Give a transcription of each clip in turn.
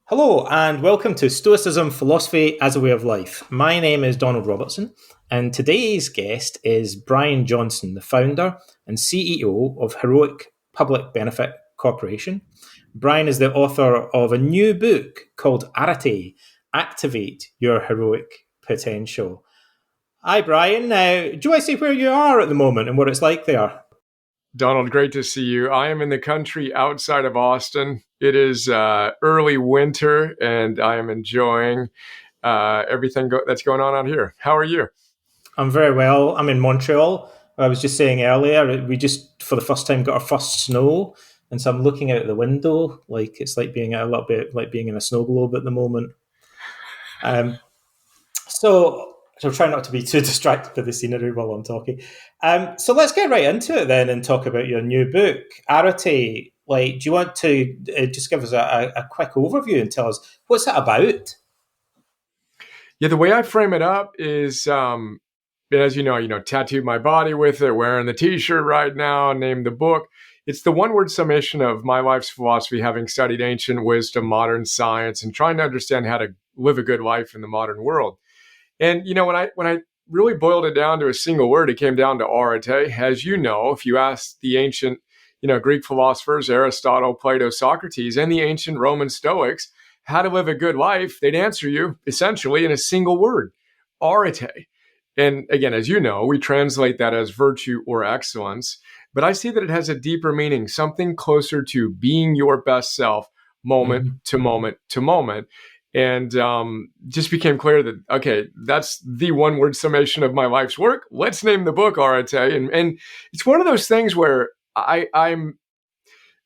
Hello, and welcome to Stoicism Philosophy as a Way of Life. My name is Donald Robertson, and today's guest is Brian Johnson, the founder and CEO of Heroic Public Benefit Corporation. Brian is the author of a new book called Arete, Activate Your Heroic Potential. Hi, Brian. Do you want to say where you are at the moment and what it's like there? Donald, great to see you. I am in the country outside of Austin. It is early winter, and I am enjoying everything that's going on out here. How are you? I'm very well. I'm in Montreal. I was just saying earlier, we just, for the first time, got our first snow. And so I'm looking out the window, like it's like being a little bit like being in a snow globe at the moment. Um, so try not to be too distracted by the scenery while I'm talking. So let's get right into it then and talk about your new book, Arete. Like, do you want to just give us a quick overview and tell us what's it about? Yeah, the way I frame it up is, as tattooed my body with it, wearing the T-shirt right now, named the book. It's the one-word summation of my life's philosophy, having studied ancient wisdom, modern science, and trying to understand how to live a good life in the modern world. And when I really boiled it down to a single word, it came down to arete. As you know, if you ask the ancient, Greek philosophers, Aristotle, Plato, Socrates, and the ancient Roman Stoics, how to live a good life, they'd answer you essentially in a single word, arete. And again, as you know, we translate that as virtue or excellence, but I see that it has a deeper meaning, something closer to being your best self, moment Mm-hmm. to moment to moment. And just became clear that, okay, that's the one word summation of my life's work. Let's name the book Arete. And it's one of those things where I'm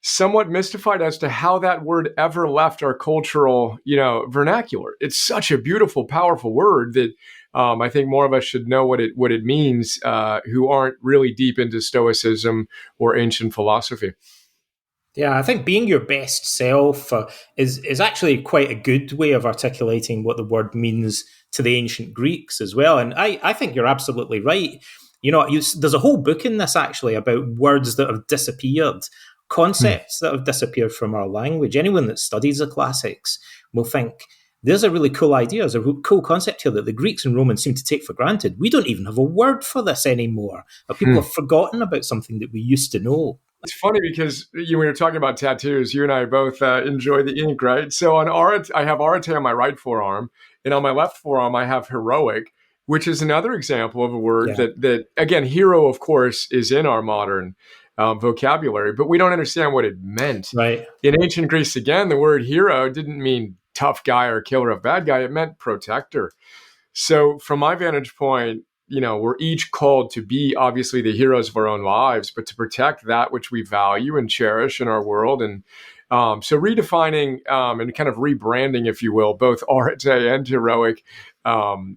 somewhat mystified as to how that word ever left our cultural, vernacular. It's such a beautiful, powerful word that I think more of us should know what it means, who aren't really deep into Stoicism or ancient philosophy. Yeah, I think being your best self is actually quite a good way of articulating what the word means to the ancient Greeks as well. And I think you're absolutely right. There's a whole book in this actually about words that have disappeared, Hmm. concepts that have disappeared from our language. Anyone that studies the classics will think there's a really cool idea, there's a cool concept here that the Greeks and Romans seem to take for granted. We don't even have a word for this anymore. But people Hmm. have forgotten about something that we used to know. It's funny because when you're talking about tattoos, you and I both enjoy the ink, right? So on Arete, I have Arete on my right forearm, and on my left forearm, I have heroic, which is another example of a word Yeah, that again, hero, of course, is in our modern vocabulary, but we don't understand what it meant. right. In ancient Greece, again, the word hero didn't mean tough guy or killer of bad guy; it meant protector. So, from my vantage point, we're each called to be obviously the heroes of our own lives, but to protect that which we value and cherish in our world. And so, redefining and kind of rebranding, if you will, both Arete and heroic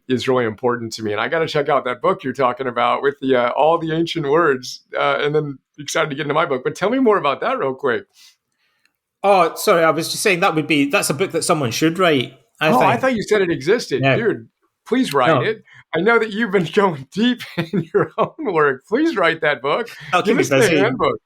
is really important to me. And I got to check out that book you're talking about with the all the ancient words, and then excited to get into my book. But tell me more about that real quick. Oh, sorry, I was just saying that's a book that someone should write, I Oh, I think. thought you said it existed. Yeah. Dude, please write No, it. I know that you've been going deep in your own work. Please write that book. that'll keep Give me us the busy. handbook.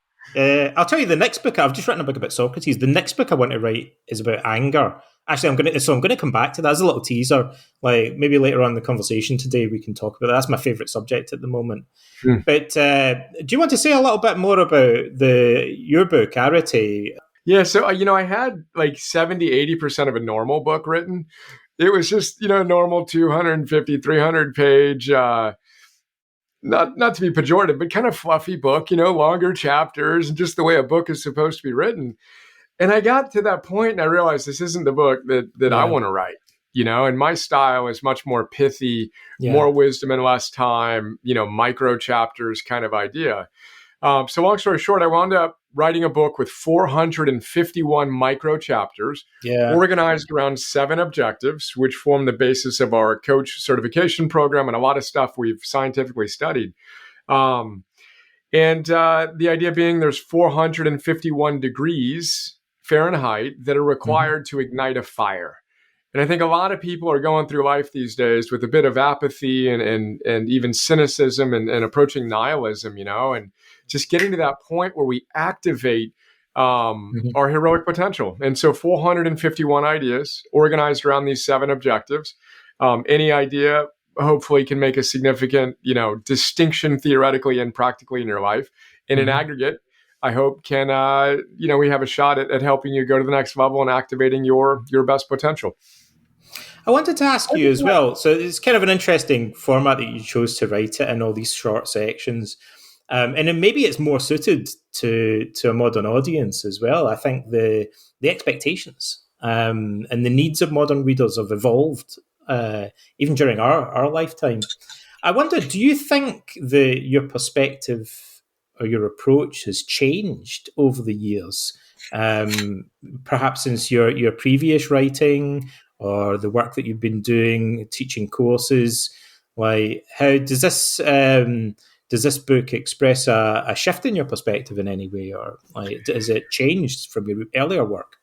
I'll tell you the next book. I've just written a book about Socrates. The next book I want to write is about anger. Actually, I'm gonna come back to that as a little teaser. Like maybe later on in the conversation today we can talk about that. That's my favorite subject at the moment. Hmm. But do you want to say a little bit more about the your book, Arete? Yeah, so I had like 70, 80% of a normal book written. It was just, normal 250, 300 page, not to be pejorative, but kind of fluffy book, longer chapters and just the way a book is supposed to be written. And I got to that point and I realized this isn't the book that I Yeah, want to write, and my style is much more pithy, yeah. more wisdom in less time, micro chapters kind of idea. So long story short, I wound up writing a book with 451 micro chapters Yeah. organized around 7 objectives, which form the basis of our coach certification program and a lot of stuff we've scientifically studied. Um, and the idea being there's 451 degrees Fahrenheit that are Mhm. required to ignite a fire. And I think a lot of people are going through life these days with a bit of apathy and even cynicism and approaching nihilism, and just getting to that point where we activate Mhm. our heroic potential. And so 451 ideas organized around these 7 objectives. Any idea hopefully can make a significant, distinction theoretically and practically in your life. In an Mhm. aggregate, I hope can, we have a shot at helping you go to the next level and activating your best potential. I wanted to ask you as well. So it's kind of an interesting format that you chose to write it in all these short sections, and then maybe it's more suited to a modern audience as well. I think the expectations and the needs of modern readers have evolved even during our lifetime. I wonder, do you think your perspective or your approach has changed over the years? Perhaps since your previous writing or the work that you've been doing, teaching courses. Like, how does this book express a shift in your perspective in any way, or like, has it changed from your earlier work?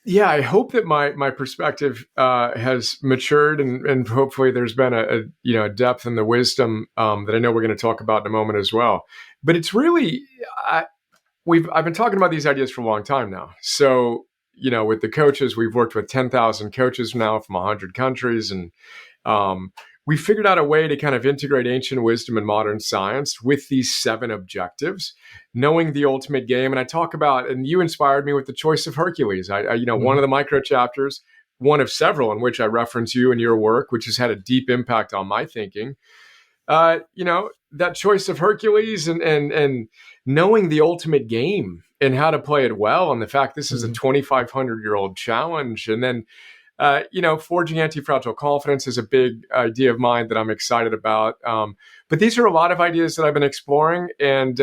Yeah, I hope that my perspective has matured, and hopefully there's been a depth and the wisdom that I know we're going to talk about in a moment as well. But it's really I've been talking about these ideas for a long time now. So with the coaches, we've worked with 10,000 coaches now from 100 countries, and um, we figured out a way to kind of integrate ancient wisdom and modern science with these 7 objectives, knowing the ultimate game. And I talk about, and you inspired me with the choice of Hercules. One of Mm-hmm. the micro chapters, one of several in which I reference you and your work, which has had a deep impact on my thinking. That choice of Hercules and knowing the ultimate game and how to play it well, and the fact this is a Mm-hmm. 2,500-year-old challenge, and then forging anti-fragile confidence is a big idea of mine that I'm excited about. But these are a lot of ideas that I've been exploring, and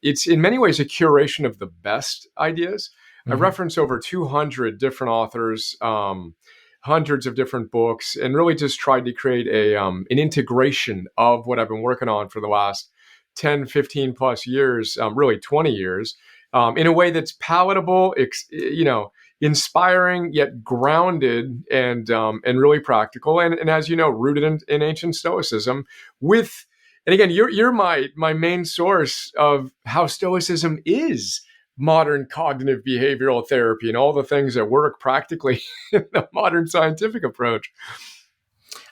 it's in many ways a curation of the best ideas. I Mm-hmm. reference over 200 different authors, hundreds of different books, and really just tried to create an integration of what I've been working on for the last 10, 15 plus years, really 20 years, in a way that's palatable, inspiring yet grounded and really practical, and as you know, rooted in ancient Stoicism. With and again, you're my main source of how Stoicism is modern cognitive behavioral therapy and all the things that work practically in the modern scientific approach.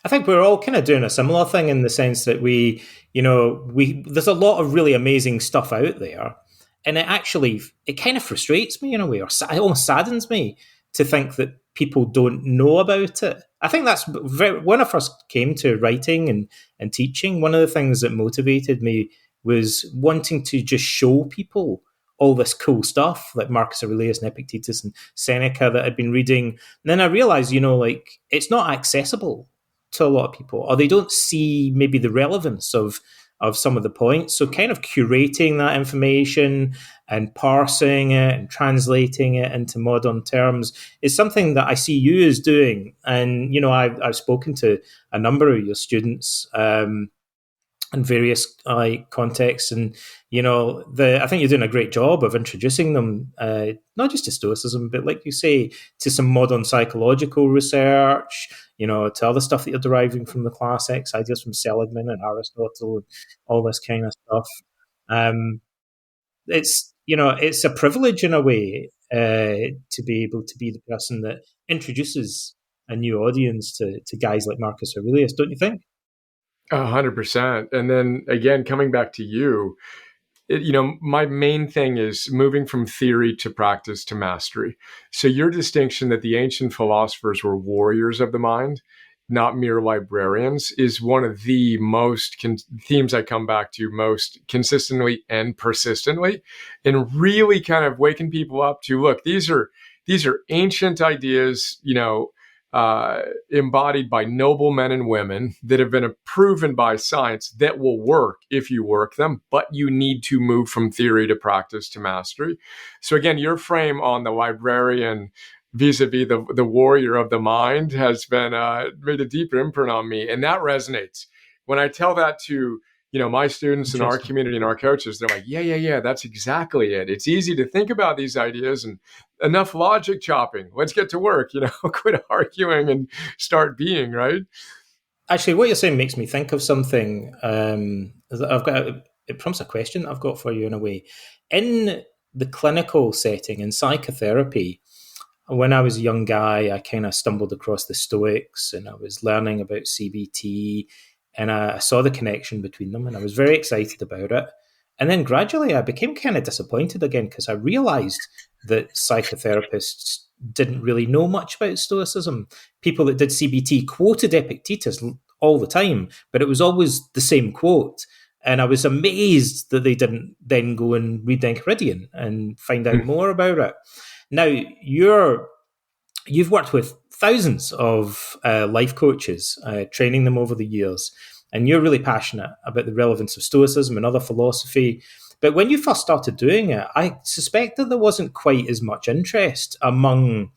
I think we're all kind of doing a similar thing in the sense that we there's a lot of really amazing stuff out there, and it kind of frustrates me in a way, or it almost saddens me to think that people don't know about it. I think that's when I first came to writing and teaching. One of the things that motivated me was wanting to just show people all this cool stuff like Marcus Aurelius and Epictetus and Seneca that I'd been reading. And then I realized, like it's not accessible to a lot of people, or they don't see maybe the relevance of some of the points. So kind of curating that information and parsing it and translating it into modern terms is something that I see you as doing. And I've spoken to a number of your students in various contexts, and I think you're doing a great job of introducing them, not just to Stoicism, but like you say, to some modern psychological research, to other stuff that you're deriving from the classics, ideas from Seligman and Aristotle, and all this kind of stuff. Um, it's a privilege in a way to be able to be the person that introduces a new audience to guys like Marcus Aurelius, don't you think? 100%. And then again, coming back to you, my main thing is moving from theory to practice to mastery. So your distinction that the ancient philosophers were warriors of the mind, not mere librarians, is one of the most themes I come back to most consistently and persistently, and really kind of waking people up to look. These are ancient ideas, embodied by noble men and women that have been proven by science that will work if you work them, but you need to move from theory to practice to mastery. So again, your frame on the librarian vis-a-vis the warrior of the mind has been made a deeper imprint on me, and that resonates. When I tell that to my students in our Interesting. community and our coaches, they're like, yeah, that's exactly it. It's easy to think about these ideas and enough logic chopping. Let's get to work, quit arguing and start being, right? Actually, what you're saying makes me think of something. It prompts a question I've got for you in a way. In the clinical setting in psychotherapy, when I was a young guy, I kind of stumbled across the Stoics and I was learning about CBT and I saw the connection between them and I was very excited about it. And then gradually I became kind of disappointed again because I realized that psychotherapists didn't really know much about Stoicism. People that did CBT quoted Epictetus all the time, but it was always the same quote. And I was amazed that they didn't then go and read the Enchiridion and find out more about it. Now, you've worked with thousands of life coaches, training them over the years, and you're really passionate about the relevance of Stoicism and other philosophy. But when you first started doing it, I suspect that there wasn't quite as much interest among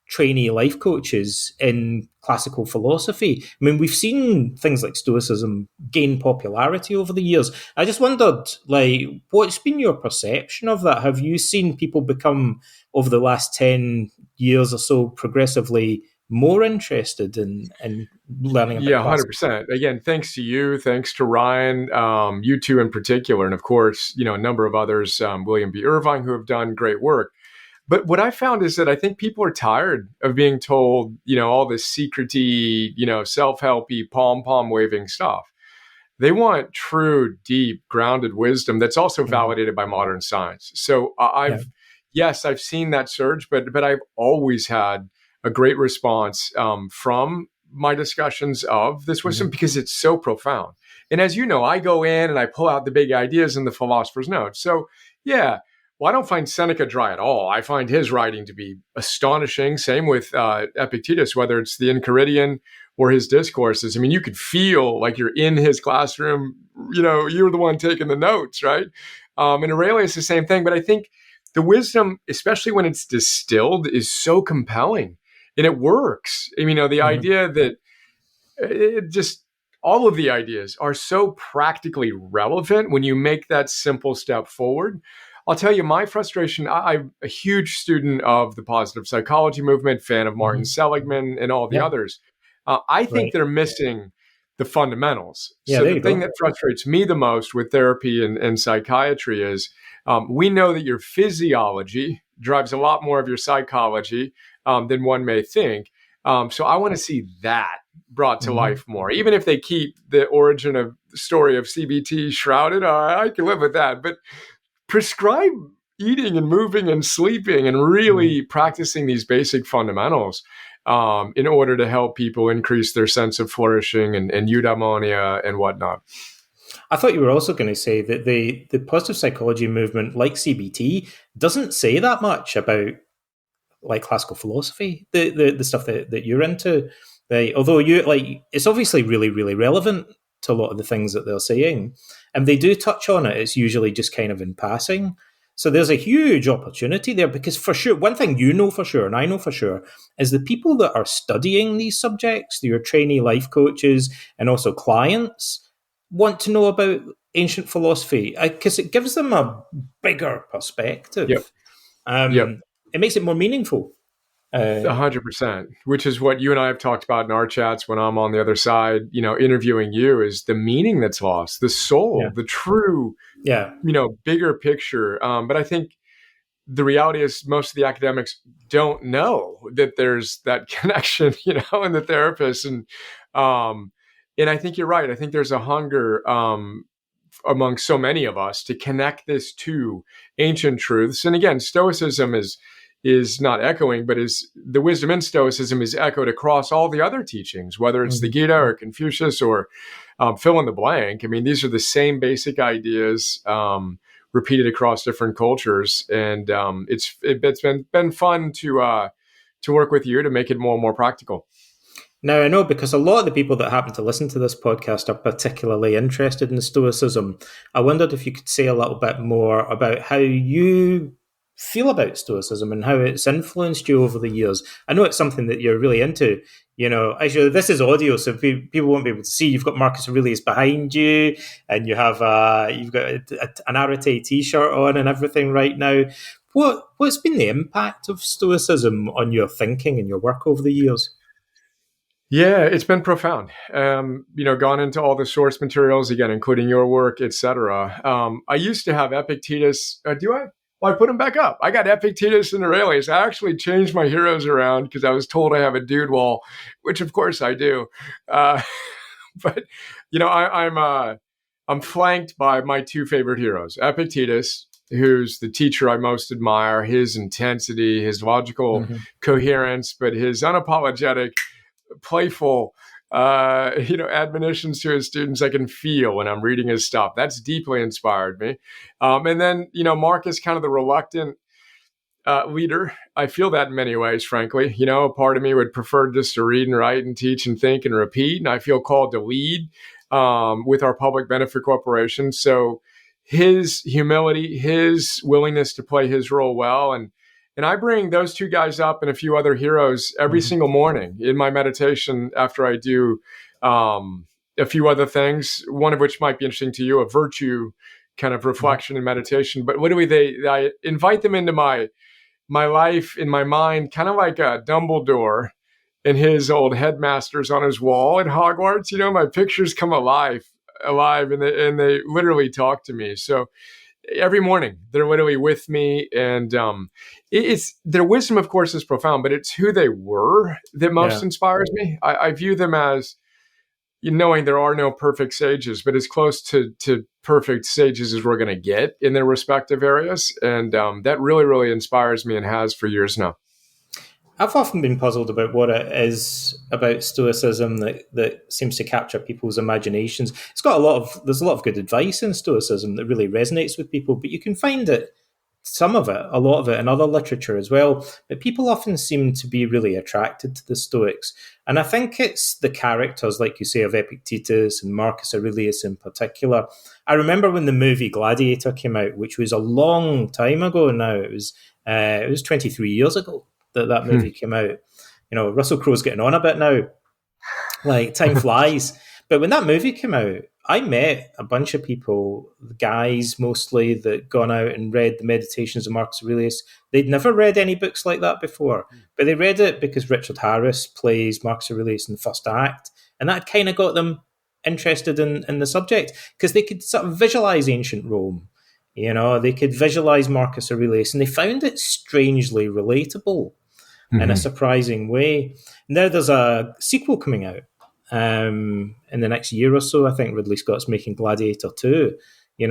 trainee life coaches in classical philosophy. I mean, we've seen things like Stoicism gain popularity over the years. I just wondered, like, what's been your perception of that? Have you seen people become, over the last 10 years or so, progressively more interested in learning about Yeah, classical? 100%. Again, thanks to you, thanks to Ryan, you two in particular, and of course, a number of others, William B. Irvine, who have done great work. But what I found is that I think people are tired of being told, all this secrety, self-helpy, pom-pom waving stuff. They want true, deep, grounded wisdom that's also Mhm. validated by modern science. So Yeah. yes, I've seen that surge, but I've always had a great response from my discussions of this wisdom Mhm. because it's so profound. And as you know, I go in and I pull out the big ideas in the philosopher's note. So yeah, well, I don't find Seneca dry at all. I find his writing to be astonishing. Same with Epictetus, whether it's the Enchiridion or his discourses. I mean, you could feel like you're in his classroom. You're the one taking the notes, right? And Aurelius, the same thing. But I think the wisdom, especially when it's distilled, is so compelling and it works. I mean, the Mhm. idea that it just all of the ideas are so practically relevant when you make that simple step forward. I'll tell you my frustration. I'm a huge student of the positive psychology movement, fan of Martin Mhm. Seligman and all the Yep. others. I think Right. they're missing the fundamentals. Yeah, So there the you thing go. that frustrates me the most with therapy and psychiatry is we know that your physiology drives a lot more of your psychology than one may think. So I want to see that brought to Mhm. life more. Even if they keep the origin of the story of CBT shrouded, I can live with that. But prescribe eating and moving and sleeping and Mhm. really practicing these basic fundamentals in order to help people increase their sense of flourishing and eudaimonia and whatnot. I thought you were also going to say that the positive psychology movement, like CBT, doesn't say that much about like classical philosophy, the stuff that you're into. Although you like, it's obviously really relevant to a lot of the things that they're saying, and they do touch on it. It's usually just kind of in passing. So there's a huge opportunity there because for sure, one thing you know for sure, and I know for sure, is the people that are studying these subjects, your trainee life coaches and also clients, want to know about ancient philosophy because it gives them a bigger Yep. perspective. Yep. It makes it more meaningful. 100%, which is what you and I have talked about in our chats when I'm on the other side, interviewing you, is the meaning that's lost, the Yeah, soul, the true, yeah, bigger picture. But I think the reality is most of the academics don't know that there's that connection, and the therapists. And I think you're right. I think there's a hunger among so many of us to connect this to ancient truths. And again, Stoicism is not echoing, but is the wisdom in Stoicism is echoed across all the other teachings, whether it's the mhm. Gita or Confucius or fill in the blank. I mean, these are the same basic ideas repeated across different cultures, and it's been fun to work with you to make it more and more practical. Now I know because a lot of the people that happen to listen to this podcast are particularly interested in Stoicism. I wondered if you could say a little bit more about how you feel about Stoicism and how it's influenced you over the years. I know it's something that you're really into. Actually, this is audio, so people won't be able to see. You've got Marcus Aurelius behind you, and you've got an Arete t-shirt on and everything right now. What's been the impact of Stoicism on your thinking and your work over the years? Yeah, it's been profound. Gone into all the source materials again, including your work, etc. I used to have Epictetus. Do I? Well, I put them back up. I got Epictetus and Aurelius. I actually changed my heroes around because I was told I have a dude wall, which of course I do. Uh, but I'm flanked by my two favorite heroes, Epictetus, who's the teacher I most admire, his intensity, his logical Mm-hmm. coherence, but his unapologetic, playful, admonitions to his students I can feel when I'm reading his stuff. That's deeply inspired me. And then, Mark is kind of the reluctant leader. I feel that in many ways, frankly. A part of me would prefer just to read and write and teach and think and repeat. And I feel called to lead with our public benefit corporation. So his humility, his willingness to play his role well, and I bring those two guys up and a few other heroes every Mm-hmm. single morning in my meditation after I do a few other things, one of which might be interesting to you, a virtue kind of Mm-hmm. reflection and meditation. But I invite them into my life in my mind, kind of like a Dumbledore and his old headmasters on his wall at Hogwarts. My pictures come alive, and they literally talk to me. So every morning they're literally with me, and it's their wisdom, of course, is profound, but it's who they were that most Yeah. inspires me. I view them as knowing there are no perfect sages, but as close to perfect sages as we're going to get in their respective areas. And that really, really inspires me and has for years now. I've often been puzzled about what it is about Stoicism that seems to capture people's imaginations. There's a lot of good advice in Stoicism that really resonates with people, but you can find a lot of it in other literature as well. But people often seem to be really attracted to the Stoics. And I think it's the characters, like you say, of Epictetus and Marcus Aurelius in particular. I remember when the movie Gladiator came out, which was a long time ago now. It was 23 years ago that movie came out. Russell Crowe's getting on a bit now. Like, time flies. But when that movie came out, I met a bunch of people, guys mostly, that gone out and read the Meditations of Marcus Aurelius. They'd never read any books like that before, but they read it because Richard Harris plays Marcus Aurelius in the first act, and that kind of got them interested in the subject because they could sort of visualize ancient Rome. They could visualize Marcus Aurelius, and they found it strangely relatable in a Mm-hmm. surprising way. Now there's a sequel coming out in the next year or so. I think Ridley Scott's making Gladiator 2.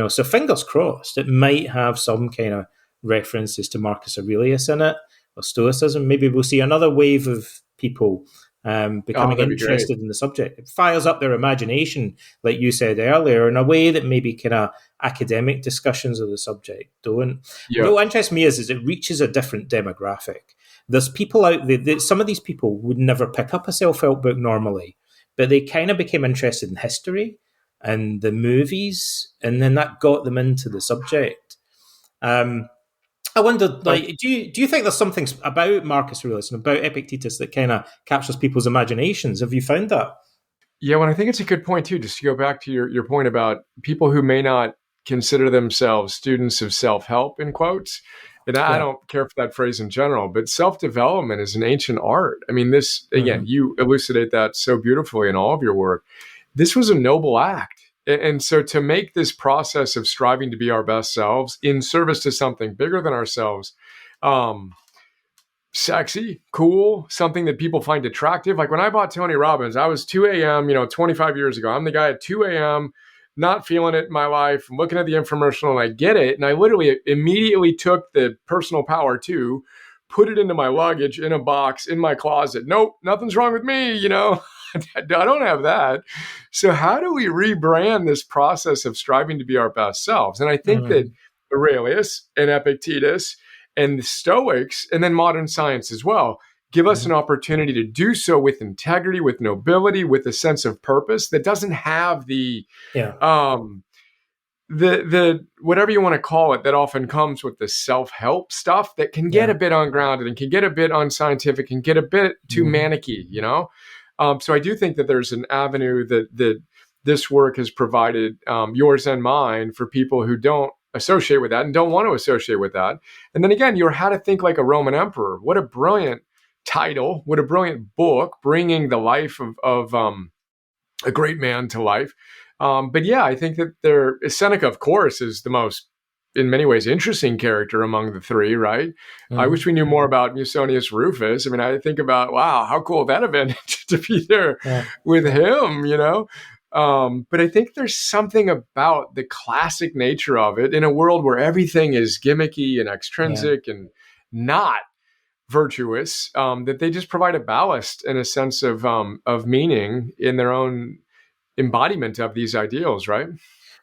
So fingers crossed, it might have some kind of references to Marcus Aurelius in it, or Stoicism. Maybe we'll see another wave of people Oh, becoming that'd be great. interested in the subject. It fires up their imagination, like you said earlier, in a way that maybe kind of academic discussions of the subject don't. Yeah. What interests me is it reaches a different demographic. There's people out there that some of these people would never pick up a self-help book normally, but they kind of became interested in history and the movies, and then that got them into the subject. I wondered, Like, like, do you think there's something about Marcus Aurelius and about Epictetus that kind of captures people's imaginations? Have you found that? yeah, well, I think it's a good point too, just to go back to your point about people who may not consider themselves students of self-help in quotes. And I Yeah. don't care for that phrase in general, but self-development is an ancient art. I mean, this, again, Mm-hmm. you elucidate that so beautifully in all of your work. This was a noble act. And so to make this process of striving to be our best selves in service to something bigger than ourselves, um, sexy, cool, something that people find attractive. Like when I bought Tony Robbins, I was 2 a.m., 25 years ago. I'm the guy at 2 a.m., not feeling it in my life, looking at the infomercial, and I get it. And I literally immediately took the personal power to put it into my luggage in a box in my closet. Nope, nothing's wrong with me. I don't have that. So how do we rebrand this process of striving to be our best selves? And I think that Mm-hmm. Aurelius and Epictetus and the Stoics, and then modern science as well, give us Mm-hmm. an opportunity to do so with integrity, with nobility, with a sense of purpose that doesn't have Yeah. um, the whatever you want to call it that often comes with the self-help stuff that can get Yeah. a bit ungrounded and can get a bit unscientific and get a bit too Mm-hmm. manicky. So I do think that there's an avenue that this work has provided, yours and mine, for people who don't associate with that and don't want to associate with that. And then again, you're How to Think Like a Roman Emperor. What a brilliant title! What a brilliant book, bringing the life of a great man to life. But yeah, I think that Seneca, of course, is the most in many ways, interesting character among the three, right? I Mm-hmm. wish we knew more about Musonius Rufus. I mean, I think about, wow, how cool that event to be there Yeah. with him, you know? But I think there's something about the classic nature of it in a world where everything is gimmicky and Yeah. extrinsic and not virtuous, that they just provide a ballast and a sense of meaning in their own embodiment of these ideals, right?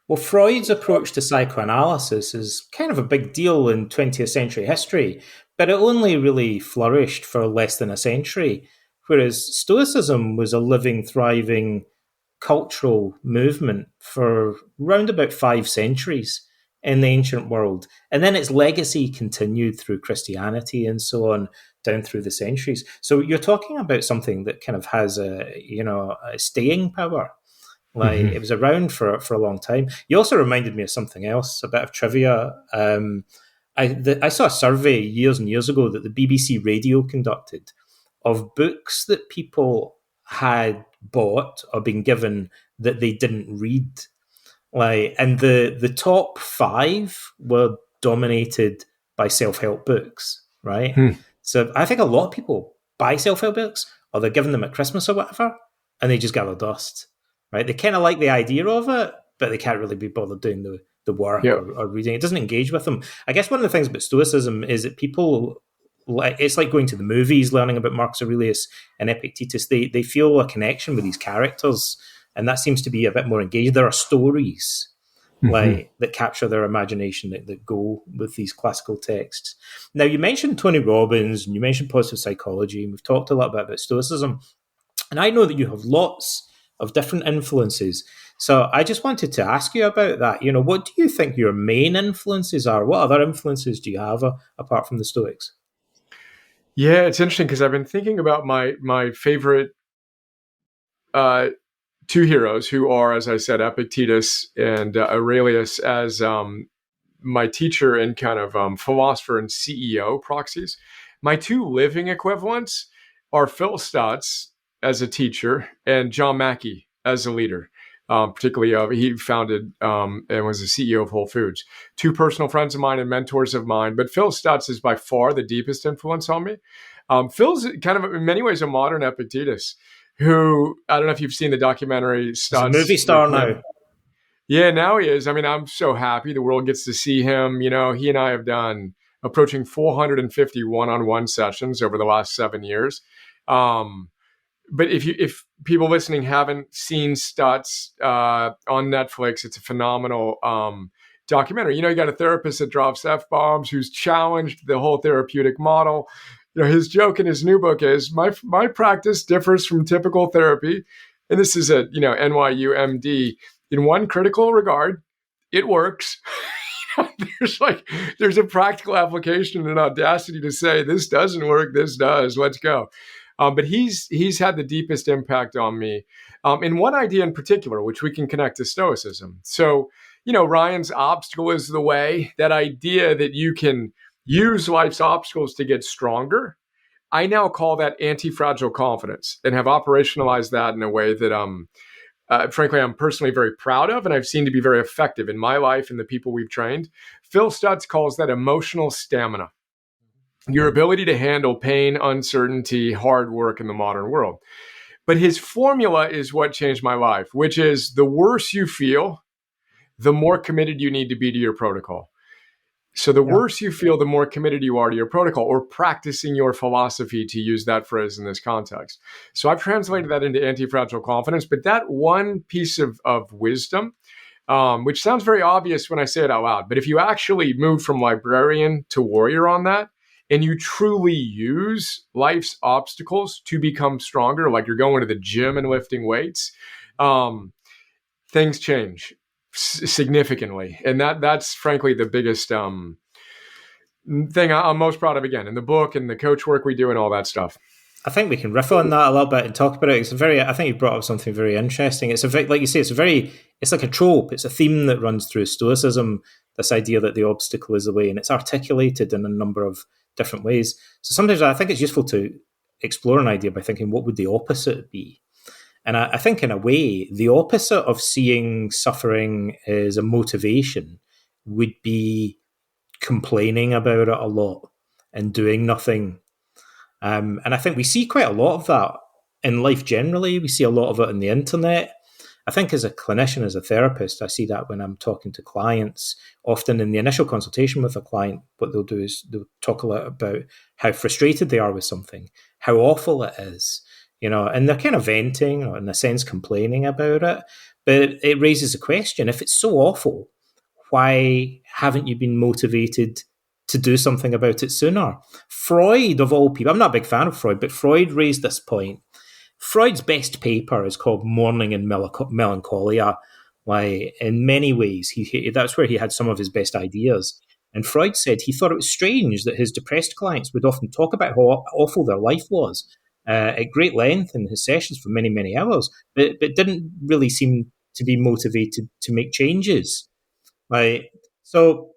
Well, Freud's approach to psychoanalysis is kind of a big deal in 20th century history, but it only really flourished for less than a century, whereas Stoicism was a living, thriving cultural movement for round about 5 centuries in the ancient world. And then its legacy continued through Christianity and so on down through the centuries. So you're talking about something that kind of has a staying power. Like Mm-hmm. it was around for a long time. You also reminded me of something else, a bit of trivia. I saw a survey years and years ago that the BBC Radio conducted of books that people had bought or been given that they didn't read. Like, and the top five were dominated by self help books, right? Hmm. So I think a lot of people buy self help books, or they're given them at Christmas or whatever, and they just gather dust, right? They kind of like the idea of it, but they can't really be bothered doing the work Yep. or reading. It doesn't engage with them. I guess one of the things about Stoicism is that people like it's like going to the movies, learning about Marcus Aurelius and Epictetus. They feel a connection with these characters, and that seems to be a bit more engaged. There are stories Mm-hmm. like that capture their imagination that go with these classical texts. Now, you mentioned Tony Robbins and you mentioned positive psychology, and we've talked a lot about Stoicism. And I know that you have lots of different influences. So I just wanted to ask you about that. You know, what do you think your main influences are? What other influences do you have apart from the Stoics? Yeah, it's interesting because I've been thinking about my favorite uh, two heroes who are, as I said, Epictetus and Aurelius, as my teacher and kind of philosopher and CEO proxies. My two living equivalents are Phil Stutz as a teacher and John Mackey as a leader. Particularly, he founded and was the CEO of Whole Foods. Two personal friends of mine and mentors of mine, but Phil Stutz is by far the deepest influence on me. Phil's kind of, in many ways, a modern Epictetus, who, I don't know if you've seen the documentary He's a movie Stutz with star now. him. Yeah, now he is. I mean, I'm so happy the world gets to see him. You know, he and I have done approaching 450 one-on-one sessions over the last 7 years. Um, but if people listening haven't seen Stutz on Netflix, it's a phenomenal documentary. You know, you got a therapist that drops f-bombs who's challenged the whole therapeutic model. You know, his joke in his new book is my practice differs from typical therapy, and this is a NYU MD in one critical regard: it works. there's a practical application and audacity to say this doesn't work, this does. Let's go. But he's had the deepest impact on me in one idea in particular, which we can connect to Stoicism. So, Ryan's obstacle is the way. That idea that you can use life's obstacles to get stronger. I now call that anti-fragile confidence, and have operationalized that in a way that frankly, I'm personally very proud of, and I've seen to be very effective in my life and the people we've trained. Phil Stutz calls that emotional stamina, your ability to handle pain, uncertainty, hard work in the modern world. But his formula is what changed my life, which is the worse you feel, the more committed you need to be to your protocol. So the Yeah. worse you feel, the more committed you are to your protocol, or practicing your philosophy, to use that phrase in this context. So I've translated that into anti-fragile confidence. But that one piece of wisdom, which sounds very obvious when I say it out loud, but if you actually move from librarian to warrior on that, and you truly use life's obstacles to become stronger, like you're going to the gym and lifting weights, things change significantly. And that's frankly the biggest thing I'm most proud of, again, in the book and the coach work we do and all that stuff. I think we can riff on that a little bit and talk about it. I think you brought up something very interesting. It's like you say, it's like a trope. It's a theme that runs through Stoicism. This idea that the obstacle is the way, and it's articulated in a number of different ways. So sometimes I think it's useful to explore an idea by thinking, what would the opposite be? And I think, in a way, the opposite of seeing suffering as a motivation would be complaining about it a lot and doing nothing. And I think we see quite a lot of that in life generally. We see a lot of it on the internet. I think as a clinician, as a therapist, I see that when I'm talking to clients, often in the initial consultation with a client, what they'll do is they'll talk a lot about how frustrated they are with something, how awful it is, and they're kind of venting or in a sense complaining about it. But it raises a question: if it's so awful, why haven't you been motivated to do something about it sooner? Freud, of all people, I'm not a big fan of Freud, but Freud raised this point. Freud's best paper is called Mourning and Melancholia. Like, in many ways, that's where he had some of his best ideas. And Freud said he thought it was strange that his depressed clients would often talk about how awful their life was at great length in his sessions for many, many hours, but didn't really seem to be motivated to make changes. Like, so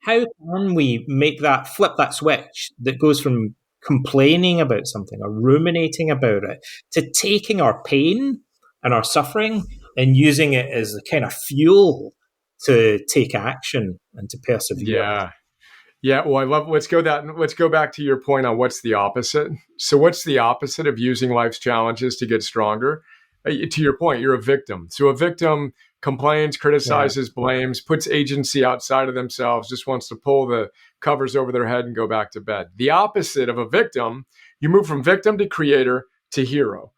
how can we flip that switch that goes from complaining about something or ruminating about it to taking our pain and our suffering and using it as a kind of fuel to take action and to persevere? Yeah. Yeah, well, I love. Let's go back to your point on what's the opposite. So, what's the opposite of using life's challenges to get stronger? To your point, you're a victim. So, a victim complains, criticizes, blames, puts agency outside of themselves, just wants to pull the covers over their head and go back to bed. The opposite of a victim, you move from victim to creator to hero.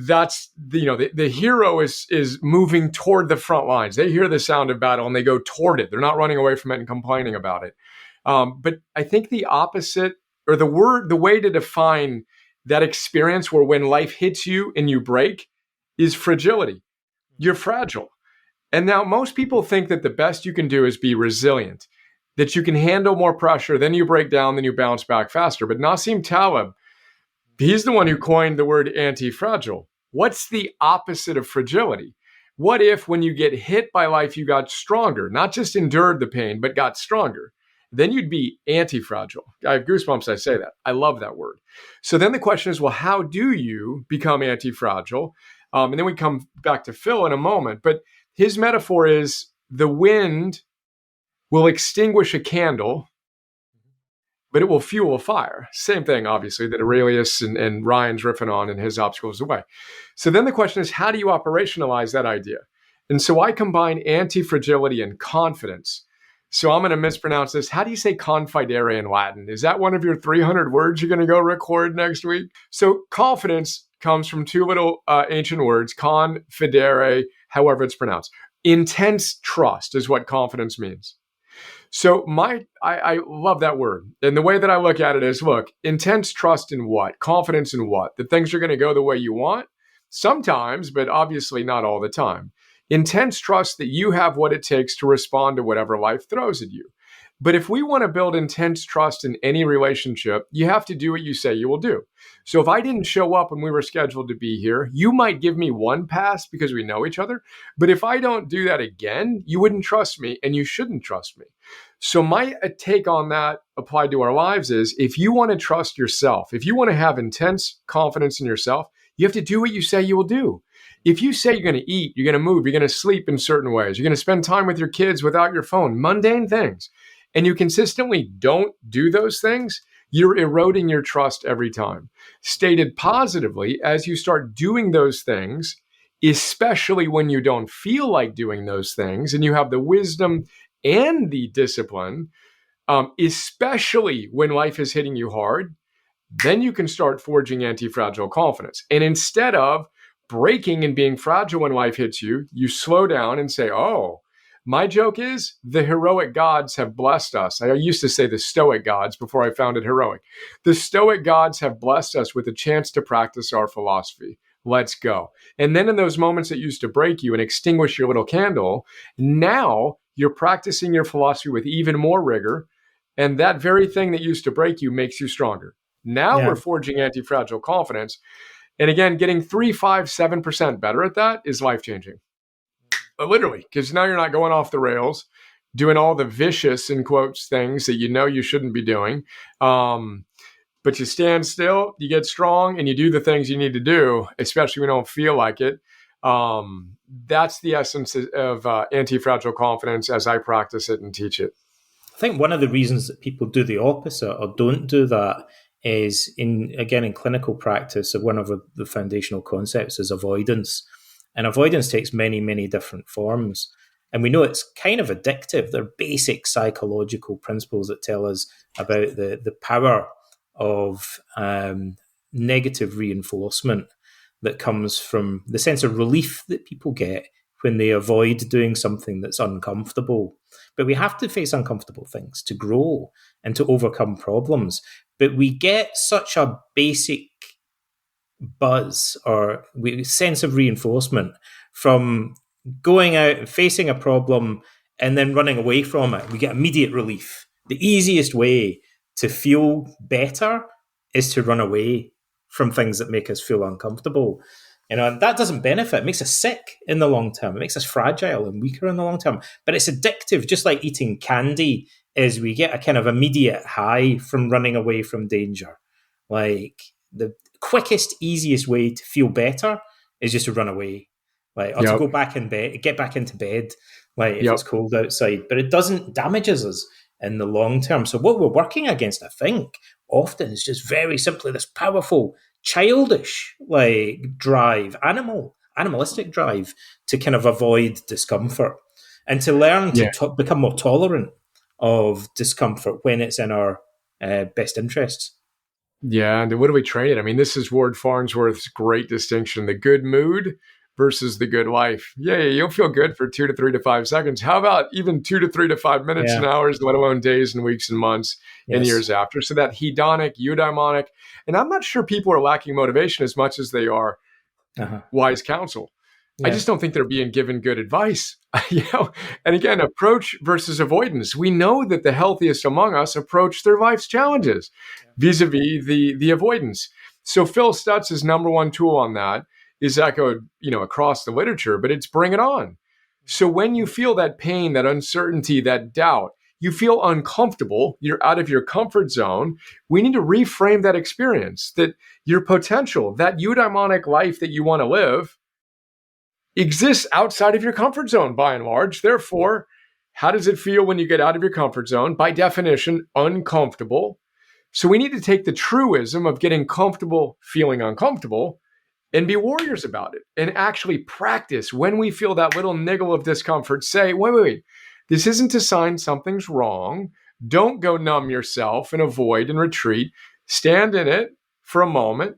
That's the hero is moving toward the front lines. They hear the sound of battle and they go toward it. They're not running away from it and complaining about it. But I think the opposite, or the way to define that experience where when life hits you and you break, is fragility. You're fragile. And now most people think that the best you can do is be resilient, that you can handle more pressure, then you break down, then you bounce back faster. But Nassim Taleb, he's the one who coined the word anti-fragile. What's the opposite of fragility? What if when you get hit by life, you got stronger, not just endured the pain, but got stronger? Then you'd be anti-fragile. I have goosebumps, I say that. I love that word. So then the question is, well, how do you become anti-fragile? And then we come back to Phil in a moment. But his metaphor is the wind will extinguish a candle, but it will fuel a fire. Same thing, obviously, that Aurelius and Ryan's riffing on in his Obstacles of the Way. So then the question is, how do you operationalize that idea? And so I combine anti-fragility and confidence. So I'm going to mispronounce this. How do you say confidere in Latin? Is that one of your 300 words you're going to go record next week? So confidence comes from two little ancient words, confidere, however it's pronounced. Intense trust is what confidence means. So I love that word. And the way that I look at it is, look, intense trust in what? Confidence in what? That things are going to go the way you want? Sometimes, but obviously not all the time. Intense trust that you have what it takes to respond to whatever life throws at you. But if we want to build intense trust in any relationship, you have to do what you say you will do. So if I didn't show up when we were scheduled to be here, you might give me one pass because we know each other. But if I don't do that again, you wouldn't trust me and you shouldn't trust me. So my take on that applied to our lives is, if you want to trust yourself, if you want to have intense confidence in yourself, you have to do what you say you will do. If you say you're going to eat, you're going to move, you're going to sleep in certain ways, you're going to spend time with your kids without your phone, mundane things, and you consistently don't do those things, you're eroding your trust every time. Stated positively, as you start doing those things, especially when you don't feel like doing those things, and you have the wisdom and the discipline, especially when life is hitting you hard, then you can start forging anti-fragile confidence. And instead of breaking and being fragile when life hits you, you slow down and say, oh, my joke is the heroic gods have blessed us. I used to say the stoic gods before I founded heroic. The stoic gods have blessed us with a chance to practice our philosophy. Let's go. And then in those moments that used to break you and extinguish your little candle, now you're practicing your philosophy with even more rigor. And that very thing that used to break you makes you stronger. Now we're forging anti-fragile confidence. And again, getting 3, 5, 7% better at that is life-changing. Literally, because now you're not going off the rails, doing all the vicious, in quotes, things that you know you shouldn't be doing. But you stand still, you get strong, and you do the things you need to do, especially when you don't feel like it. That's the essence of anti-fragile confidence as I practice it and teach it. think one of the reasons that people do the opposite or don't do that is in clinical practice, one of the foundational concepts is avoidance. And avoidance takes many different forms. And we know it's kind of addictive. They're basic psychological principles that tell us about the power of negative reinforcement that comes from the sense of relief that people get when they avoid doing something that's uncomfortable. But we have to face uncomfortable things to grow and to overcome problems. But we get such a basic buzz or sense of reinforcement from going out and facing a problem and then running away from it. We get immediate relief. The easiest way to feel better is to run away from things that make us feel uncomfortable. And that doesn't benefit. It makes us sick in the long term. It makes us fragile and weaker in the long term. But it's addictive, just like eating candy is. We get a kind of immediate high from running away from danger. Like the quickest, easiest way to feel better is just to run away, or to go back in bed, get back into bed, if it's cold outside. But it doesn't damages us in the long term. So what we're working against, I think, often is just very simply this powerful, childish drive, animalistic drive to kind of avoid discomfort and to learn to become more tolerant of discomfort when it's in our best interests. Yeah, and what do we train it? I mean, this is Ward Farnsworth's great distinction: the good mood versus the good life. Yeah, you'll feel good for 2 to 3 to 5 seconds. How about even 2 to 3 to 5 minutes and hours, let alone days and weeks and months and years after? So that hedonic, eudaimonic, and I'm not sure people are lacking motivation as much as they are wise counsel. Yeah. I just don't think they're being given good advice. And again, approach versus avoidance. We know that the healthiest among us approach their life's challenges vis-a-vis the avoidance. So Phil Stutz's number one tool on that is echoed, across the literature, but it's bring it on. So when you feel that pain, that uncertainty, that doubt, you feel uncomfortable, you're out of your comfort zone, we need to reframe that experience, that your potential, that eudaimonic life that you want to live, exists outside of your comfort zone by and large. Therefore, how does it feel when you get out of your comfort zone? By definition, uncomfortable. So we need to take the truism of getting comfortable, feeling uncomfortable, and be warriors about it and actually practice when we feel that little niggle of discomfort. Say, wait, this isn't a sign something's wrong. Don't go numb yourself and avoid and retreat. Stand in it for a moment.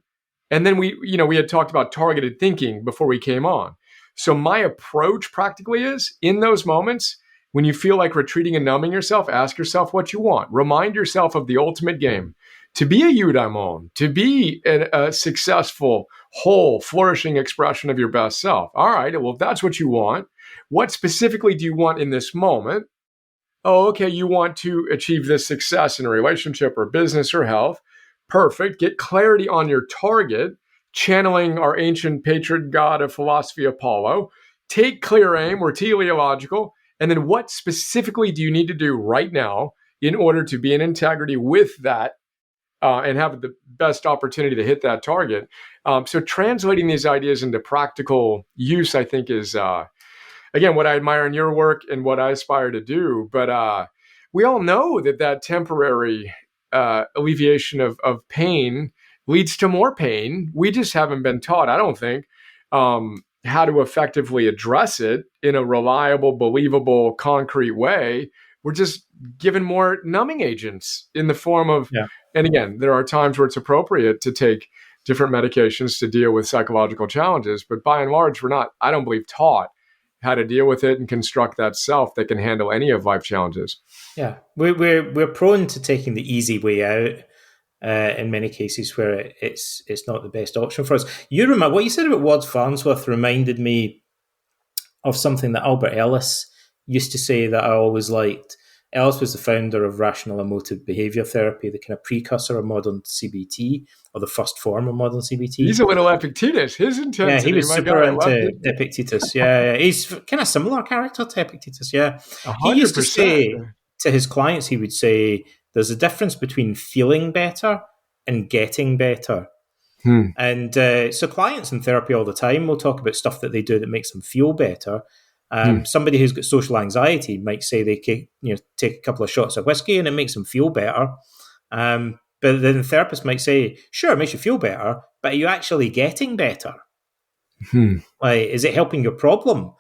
And then we had talked about targeted thinking before we came on. So my approach practically is, in those moments, when you feel like retreating and numbing yourself, ask yourself what you want. Remind yourself of the ultimate game. To be a eudaimon, to be a successful, whole, flourishing expression of your best self. All right, well, if that's what you want, what specifically do you want in this moment? Oh, okay, you want to achieve this success in a relationship or business or health. Perfect. Get clarity on your target, channeling our ancient patron god of philosophy, Apollo. Take clear aim, we're teleological. And then what specifically do you need to do right now in order to be in integrity with that and have the best opportunity to hit that target? So translating these ideas into practical use, I think, is, again, what I admire in your work and what I aspire to do. But we all know that temporary alleviation of pain leads to more pain. We just haven't been taught, I don't think, how to effectively address it in a reliable, believable, concrete way. We're just given more numbing agents in the form of, and again, there are times where it's appropriate to take different medications to deal with psychological challenges, but by and large, we're not, I don't believe, taught how to deal with it and construct that self that can handle any of life challenges. Yeah, we're prone to taking the easy way out in many cases where it's not the best option for us. You remember what you said about Ward Farnsworth reminded me of something that Albert Ellis used to say that I always liked. Ellis was the founder of rational emotive behavior therapy, the kind of precursor of modern CBT, or the first form of modern CBT. He's a little Epictetus. His intensity. Yeah, he was super into Epictetus. Yeah, he's kind of similar character to Epictetus. Yeah, 100%. He used to say to his clients, he would say, "There's a difference between feeling better and getting better." And so clients in therapy all the time will talk about stuff that they do that makes them feel better. Hmm. Somebody who's got social anxiety might say they can, take a couple of shots of whiskey and it makes them feel better. But then the therapist might say, sure, it makes you feel better, but are you actually getting better? Hmm. Like, is it helping your problem?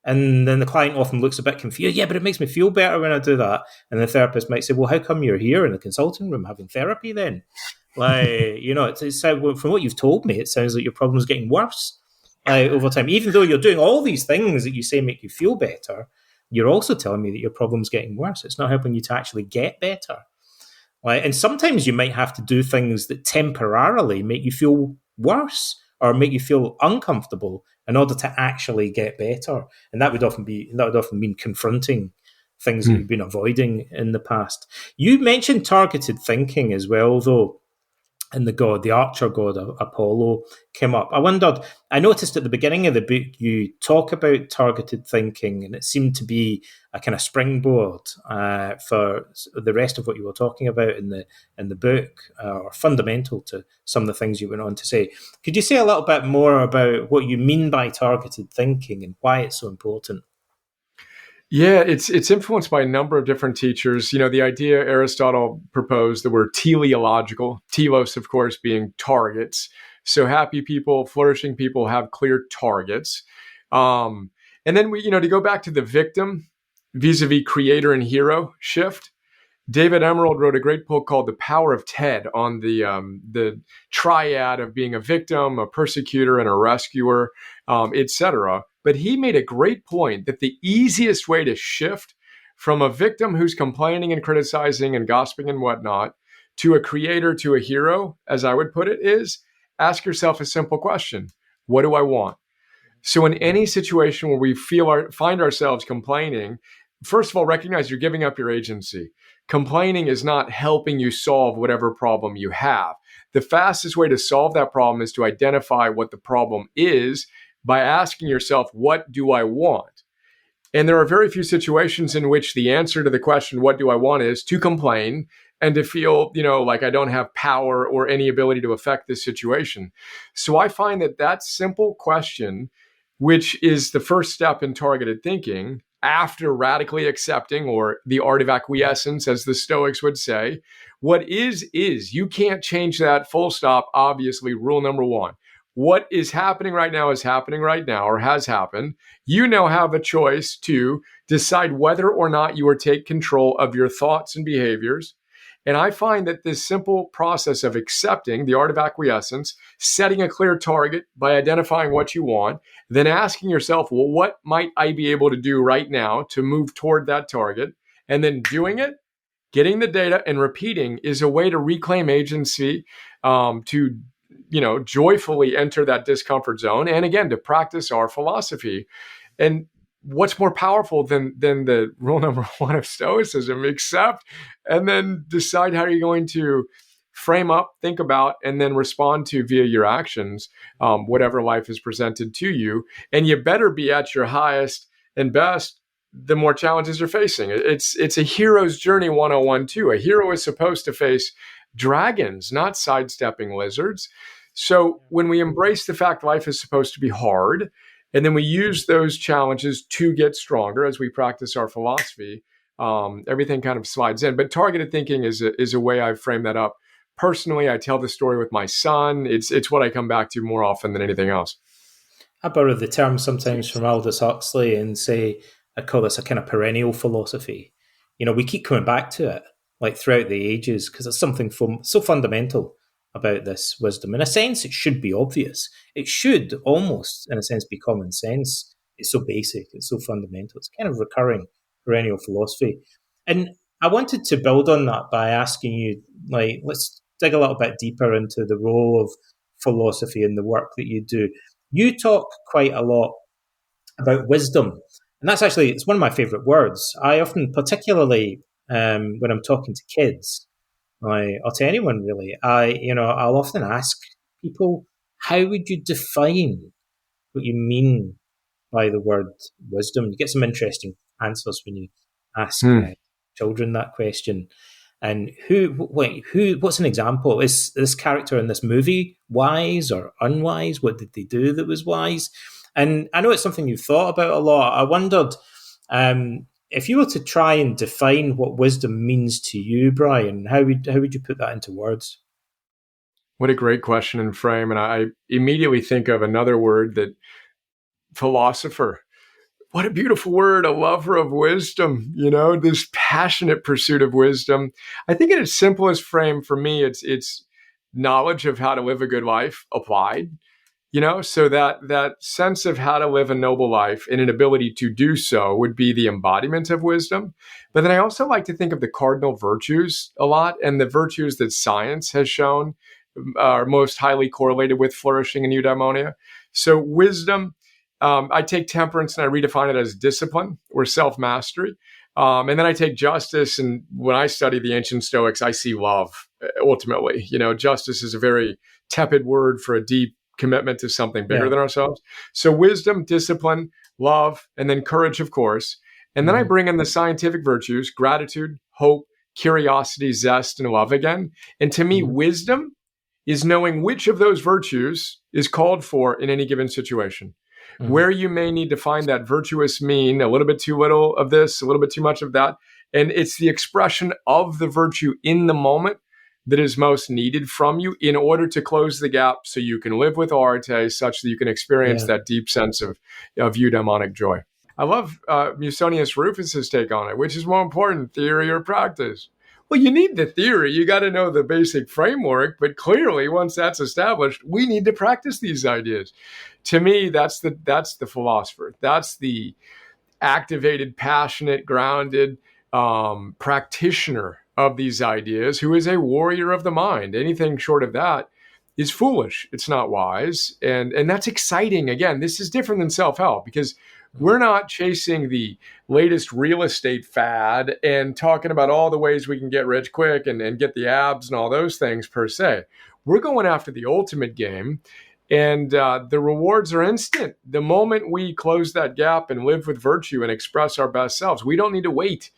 And then the client often looks a bit confused. Yeah, but it makes me feel better when I do that. And the therapist might say, well, how come you're here in the consulting room having therapy then? Like, it's from what you've told me, it sounds like your problem's getting worse over time. Even though you're doing all these things that you say make you feel better, you're also telling me that your problem's getting worse. It's not helping you to actually get better. Right? And sometimes you might have to do things that temporarily make you feel worse or make you feel uncomfortable in order to actually get better. And that would often mean confronting things that Hmm. you've been avoiding in the past. You mentioned targeted thinking as well, though, and the archer god Apollo came up. I noticed at the beginning of the book you talk about targeted thinking, and it seemed to be a kind of springboard for the rest of what you were talking about in the book, or fundamental to some of the things you went on to say. Could you say a little bit more about what you mean by targeted thinking and why it's so important? Yeah, it's influenced by a number of different teachers. The idea Aristotle proposed that we're teleological, telos, of course, being targets. So happy people, flourishing people have clear targets. And then to go back to the victim vis-a-vis creator and hero shift. David Emerald wrote a great book called "The Power of Ted" on the triad of being a victim, a persecutor, and a rescuer, etc. But he made a great point that the easiest way to shift from a victim who's complaining and criticizing and gossiping and whatnot to a creator, to a hero, as I would put it, is ask yourself a simple question: what do I want? So in any situation where we find ourselves complaining, first of all, recognize you're giving up your agency. Complaining is not helping you solve whatever problem you have. The fastest way to solve that problem is to identify what the problem is by asking yourself, what do I want? And there are very few situations in which the answer to the question, what do I want, is to complain and to feel, like I don't have power or any ability to affect this situation. So I find that simple question, which is the first step in targeted thinking, after radically accepting, or the art of acquiescence, as the Stoics would say, what is. You can't change that, full stop. Obviously, rule number one. What is happening right now is happening right now, or has happened. You now have a choice to decide whether or not you will take control of your thoughts and behaviors. And I find that this simple process of accepting, the art of acquiescence, setting a clear target by identifying what you want, then asking yourself, well, what might I be able to do right now to move toward that target? And then doing it, getting the data and repeating, is a way to reclaim agency, to joyfully enter that discomfort zone, and again, to practice our philosophy. And what's more powerful than the rule number one of Stoicism? Accept, and then decide how you're going to frame up, think about, and then respond to via your actions, whatever life is presented to you. And you better be at your highest and best the more challenges you're facing. It's a hero's journey 101 too. A hero is supposed to face dragons, not sidestepping lizards. So when we embrace the fact life is supposed to be hard, and then we use those challenges to get stronger as we practice our philosophy, everything kind of slides in. But targeted thinking is a way I frame that up. Personally, I tell the story with my son. It's what I come back to more often than anything else. I borrow the term sometimes from Aldous Huxley and say, I call this a kind of perennial philosophy. We keep coming back to it, like throughout the ages, because it's something so fundamental about this wisdom. In a sense, it should be obvious. It should almost, in a sense, be common sense. It's so basic, it's so fundamental. It's kind of recurring perennial philosophy. And I wanted to build on that by asking you, like, let's dig a little bit deeper into the role of philosophy in the work that you do. You talk quite a lot about wisdom, and it's one of my favorite words. I often, particularly when I'm talking to kids, or to anyone really, I'll often ask people, how would you define what you mean by the word wisdom? You get some interesting answers when you ask Hmm. children that question. And what's an example? Is this character in this movie wise or unwise? What did they do that was wise? And I know it's something you've thought about a lot. I wondered if you were to try and define what wisdom means to you, Brian, how would you put that into words? What a great question and frame. And I immediately think of another word, that philosopher. What a beautiful word, a lover of wisdom, this passionate pursuit of wisdom. I think in its simplest frame for me, it's knowledge of how to live a good life applied. So that sense of how to live a noble life and an ability to do so would be the embodiment of wisdom. But then I also like to think of the cardinal virtues a lot, and the virtues that science has shown are most highly correlated with flourishing in eudaimonia. So wisdom, I take temperance and I redefine it as discipline or self-mastery. And then I take justice, and when I study the ancient Stoics, I see love ultimately. Justice is a very tepid word for a deep commitment to something bigger Yeah. than ourselves. So wisdom, discipline, love, and then courage, of course. And then I Mm-hmm. bring in the scientific virtues: gratitude, hope, curiosity, zest, and love again. And to me, Mm-hmm. wisdom is knowing which of those virtues is called for in any given situation. Mm-hmm. Where you may need to find that virtuous mean, a little bit too little of this, a little bit too much of that. And it's the expression of the virtue in the moment that is most needed from you in order to close the gap so you can live with Arete such that you can experience Yeah. that deep sense of eudaimonic joy. I love Musonius Rufus's take on it. Which is more important, theory or practice? Well, you need the theory. You got to know the basic framework. But clearly, once that's established, we need to practice these ideas. To me, that's the philosopher. That's the activated, passionate, grounded practitioner of these ideas, who is a warrior of the mind. Anything short of that is foolish. It's not wise. And that's exciting. Again, this is different than self-help, because Mm-hmm. we're not chasing the latest real estate fad and talking about all the ways we can get rich quick and get the abs and all those things per se. We're going after the ultimate game, and the rewards are instant. The moment we close that gap and live with virtue and express our best selves, we don't need to wait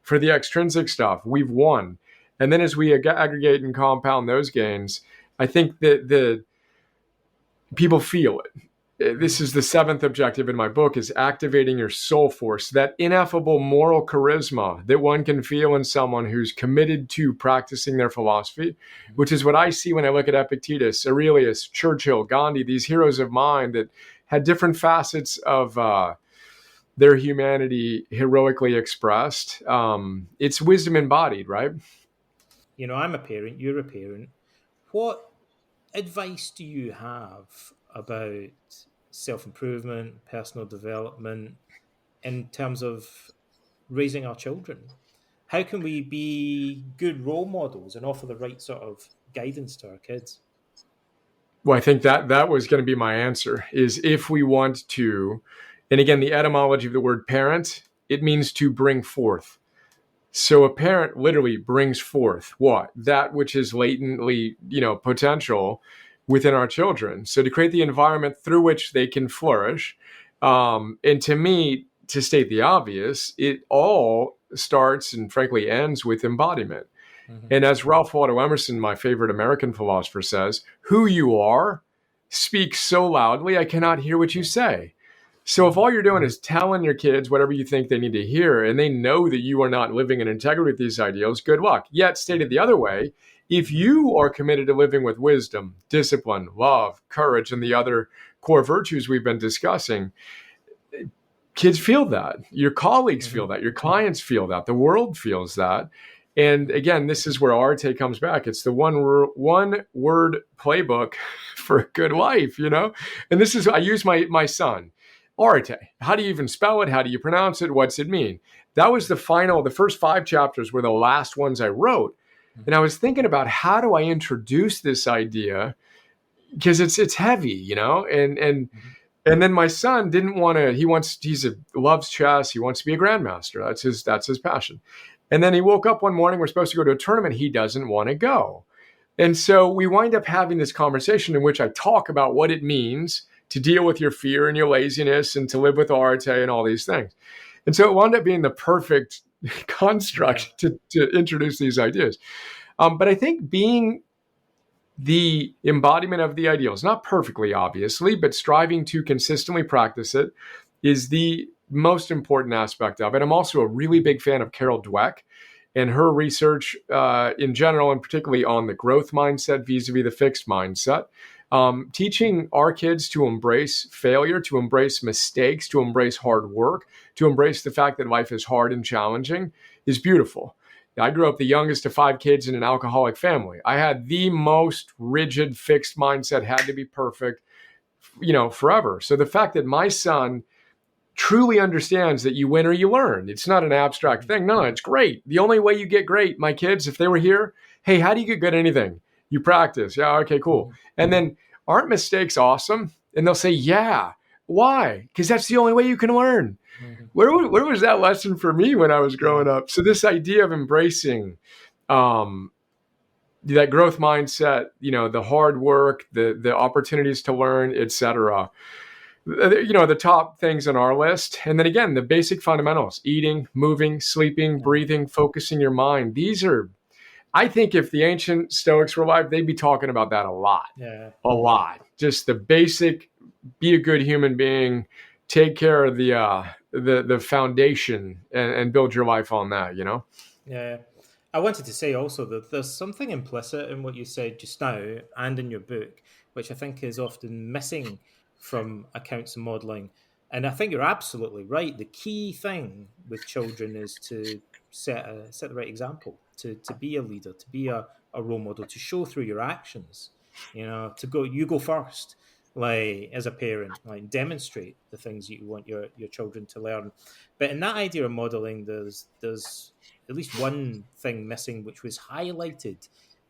for the extrinsic stuff. We've won. And then as we aggregate and compound those gains, I think that the people feel it. This is the seventh objective in my book, is activating your soul force, that ineffable moral charisma that one can feel in someone who's committed to practicing their philosophy, which is what I see when I look at Epictetus, Aurelius, Churchill, Gandhi, these heroes of mine that had different facets of their humanity heroically expressed. It's wisdom embodied, right? I'm a parent, you're a parent. What advice do you have about self improvement, personal development in terms of raising our children? How can we be good role models and offer the right sort of guidance to our kids? Well, I think that was going to be my answer, is if we want to, and again, the etymology of the word parent, it means to bring forth. So a parent literally brings forth what? That which is latently, potential within our children. So to create the environment through which they can flourish. And to me, to state the obvious, it all starts and frankly ends with embodiment. Mm-hmm. And as Ralph Waldo Emerson, my favorite American philosopher, says, who you are speaks so loudly, I cannot hear what you say. So if Mm-hmm. all you're doing is telling your kids whatever you think they need to hear, and they know that you are not living in integrity with these ideals, good luck. Yet, stated the other way, if you are committed to living with wisdom, discipline, love, courage, and the other core virtues we've been discussing, kids feel that. Your colleagues Mm-hmm. feel that. Your clients feel that. The world feels that. And again, this is where Arete comes back. It's the one word playbook for a good life, And this is, I use my son, Arete. How do you even spell it? How do you pronounce it? What's it mean? That was the first 5 chapters were the last ones I wrote. And I was thinking about, how do I introduce this idea? Because it's heavy, Mm-hmm. and then my son didn't want to. Loves chess. He wants to be a grandmaster. That's his passion. And then he woke up one morning. We're supposed to go to a tournament. He doesn't want to go. And so we wind up having this conversation in which I talk about what it means to deal with your fear and your laziness and to live with Arete and all these things. And so it wound up being the perfect Yeah. construct to introduce these ideas. But I think being the embodiment of the ideals, not perfectly, obviously, but striving to consistently practice it is the most important aspect of it. I'm also a really big fan of Carol Dweck and her research in general, and particularly on the growth mindset vis-a-vis the fixed mindset. Teaching our kids to embrace failure, to embrace mistakes, to embrace hard work, to embrace the fact that life is hard and challenging is beautiful. I grew up the youngest of 5 kids in an alcoholic family. I had the most rigid, fixed mindset, had to be perfect, forever. So the fact that my son truly understands that you win or you learn. It's not an abstract thing. No, it's great. The only way you get great, my kids, if they were here, hey, how do you get good at anything? You practice. Yeah, okay, cool. And then, aren't mistakes awesome? And they'll say, yeah. Why? Because that's the only way you can learn. Where was that lesson for me when I was growing up? So this idea of embracing that growth mindset, the hard work, the opportunities to learn, etc. The top things on our list. And then again, the basic fundamentals: eating, moving, sleeping, breathing, focusing your mind. These are, I think if the ancient Stoics were alive, they'd be talking about that a lot. Yeah. A lot. Just the basic, be a good human being, take care of the foundation and build your life on that, Yeah. I wanted to say also that there's something implicit in what you said just now and in your book, which I think is often missing from accounts of modeling. And I think you're absolutely right. The key thing with children is to set the right example, to be a leader, to be a role model, to show through your actions, you go first, like as a parent, like demonstrate the things you want your children to learn. But in that idea of modeling, there's at least one thing missing, which was highlighted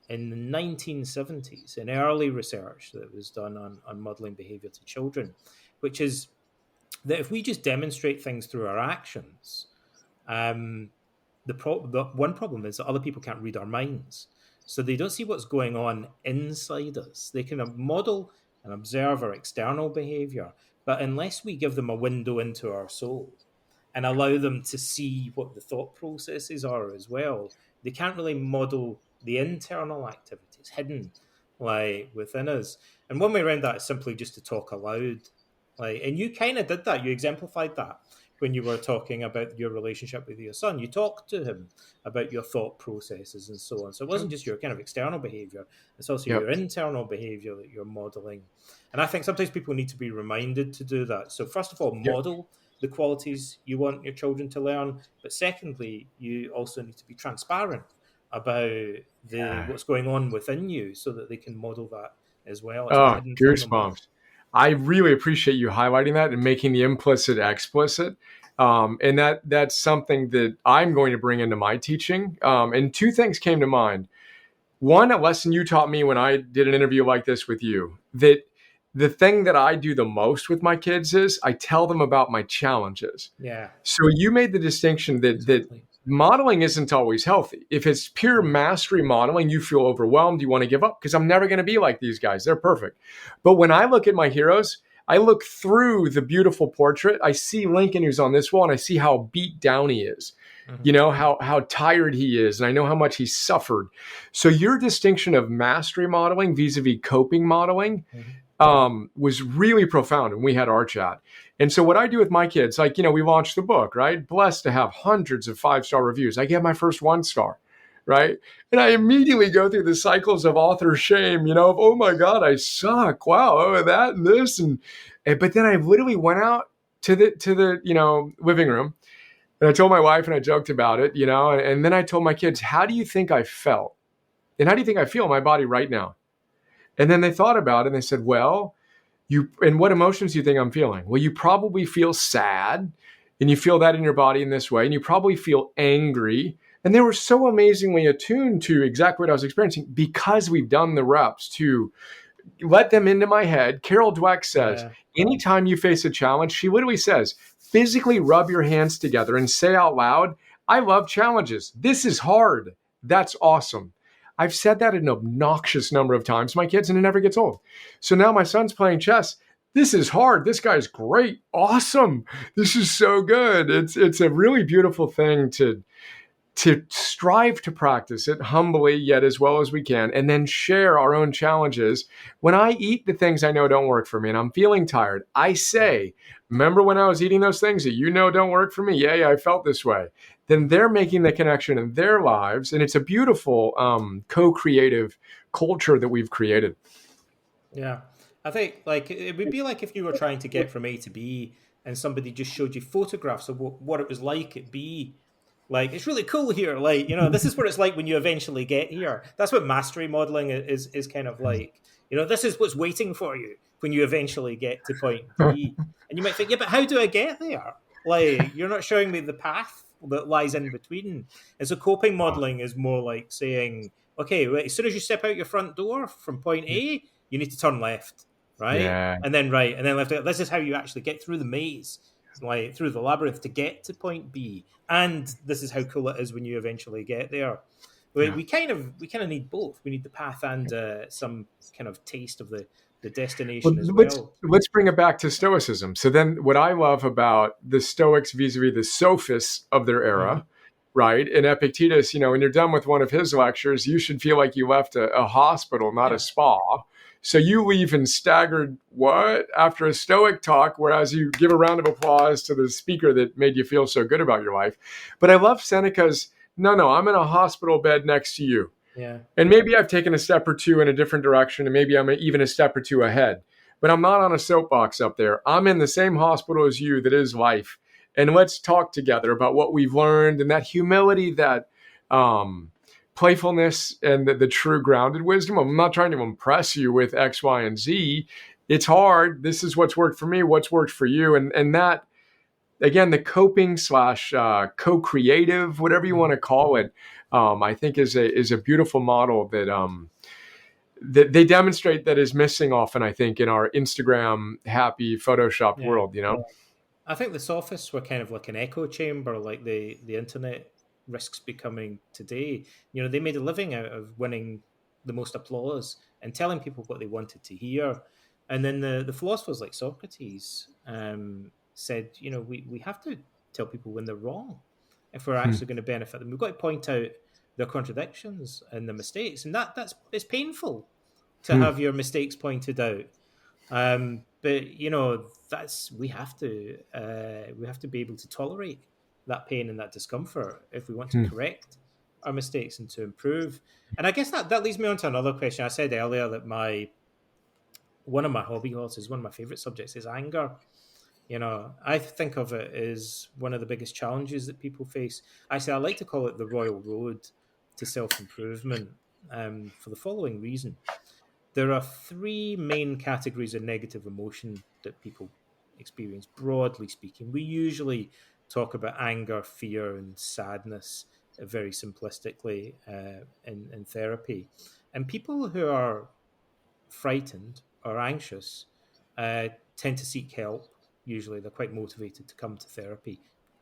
in the 1970s in early research that was done on modeling behavior to children, which is that if we just demonstrate things through our actions, the one problem is that other people can't read our minds. So they don't see what's going on inside us. They can model and observe our external behavior, but unless we give them a window into our soul and allow them to see what the thought processes are as well, they can't really model the internal activities hidden like within us. And one way around that is simply just to talk aloud. And you kind of did that. You exemplified that when you were talking about your relationship with your son. You talked to him about your thought processes and so on. So it wasn't just your kind of external behavior, it's also your internal behavior that you're modeling. And I think sometimes people need to be reminded to do that. So first of all, model the qualities you want your children to learn. But secondly, you also need to be transparent about what's going on within you so that they can model that as well. It's not hidden from them. Goosebumps. I really appreciate you highlighting that and making the implicit explicit. And that's something that I'm going to bring into my teaching. And 2 things came to mind. One, a lesson you taught me when I did an interview like this with you, that the thing that I do the most with my kids is I tell them about my challenges. Yeah. So you made the distinction that modeling isn't always healthy. If it's pure mastery modeling, you feel overwhelmed, you want to give up because I'm never going to be like these guys. They're perfect. But when I look at my heroes, I look through the beautiful portrait. I see Lincoln who's on this wall and I see how beat down he is. How tired he is. And I know how much he suffered. So your distinction of mastery modeling vis-a-vis coping modeling was really profound. And we had our chat. And so what I do with my kids, we launched the book, right? Blessed to have hundreds of 5-star reviews. I get my first 1-star, right? And I immediately go through the cycles of author shame, of, oh my God, I suck. Wow, that and this. But then I literally went out to the living room and I told my wife and I joked about it, and then I told my kids, how do you think I felt? And how do you think I feel in my body right now? And then they thought about it and they said, well, and what emotions do you think I'm feeling? Well, you probably feel sad and you feel that in your body in this way. And you probably feel angry. And they were so amazingly attuned to exactly what I was experiencing because we've done the reps to let them into my head. Carol Dweck says, anytime you face a challenge, she literally says, physically rub your hands together and say out loud, I love challenges. This is hard. That's awesome. I've said that an obnoxious number of times to my kids and it never gets old. So now my son's playing chess. This is hard. This guy's great. Awesome. This is so good. It's a really beautiful thing to to strive to practice it humbly yet as well as we can, and then share our own challenges. When I eat the things I know don't work for me and I'm feeling tired, I say, remember when I was eating those things that you know don't work for me? Yeah, I felt this way. Then they're making the connection in their lives, and it's a beautiful co-creative culture that we've created. Yeah. I think like it would be like if you were trying to get from A to B and somebody just showed you photographs of what it was like at B. Like, it's really cool here. Like, this is what it's like when you eventually get here. That's what mastery modeling is kind of like. This is what's waiting for you when you eventually get to point B. And you might think, yeah, but how do I get there? Like, you're not showing me the path that lies in between. And so coping modeling is more like saying, okay, wait, as soon as you step out your front door from point A, you need to turn left, right? Yeah, And then right, and then left. This is how you actually get through the maze, like through the labyrinth to get to point B. And this is how cool it is when you eventually get there. We, yeah. we kind of we kind of need both. We need the path and some kind of taste of the Well, destination as let's well. let's bring it back to Stoicism. So then, what I love about the Stoics vis-a-vis the Sophists of their Mm-hmm. era, right? And Epictetus, when you're done with one of his lectures, you should feel like you left a hospital, not a Yeah, spa. So you leave in staggered what after a Stoic talk, whereas you give a round of applause to the speaker that made you feel so good about your life. But I love Seneca's. No, I'm in a hospital bed next to you. yeah, And maybe I've taken a step or two in a different direction, and maybe I'm even a step or two ahead. But I'm not on a soapbox up there. I'm in the same hospital as you that is life. And let's talk together about what we've learned and that humility, that um, playfulness, and the true grounded wisdom. I'm not trying to impress you with X, Y, and Z. It's hard. This is what's worked for me, what's worked for you. And that, again, the coping slash co-creative, whatever you want to call it, I think is a beautiful model that they demonstrate that is missing often, I think, in our Instagram happy photoshopped yeah. world. I think the sophists were kind of like an echo chamber, like the internet risks becoming today. They made a living out of winning the most applause and telling people what they wanted to hear. And then the philosophers like Socrates said, we have to tell people when they're wrong if we're Hmm. actually going to benefit them. We've got to point out their contradictions and the mistakes, and that's it's painful to Hmm. have your mistakes pointed out. But that's we have to be able to tolerate that pain and that discomfort if we want to Hmm. correct our mistakes and to improve. And I guess that leads me on to another question. I said earlier that my one of my hobby horses, one of my favorite subjects is anger. I think of it as one of the biggest challenges that people face. Actually, I like to call it the royal road to self improvement, for the following reason. There are three main categories of negative emotion that people experience, broadly speaking. We usually talk about anger, fear, and sadness very simplistically in therapy. And people who are frightened or anxious uh, tend to seek help. Usually, they're quite motivated to come to therapy,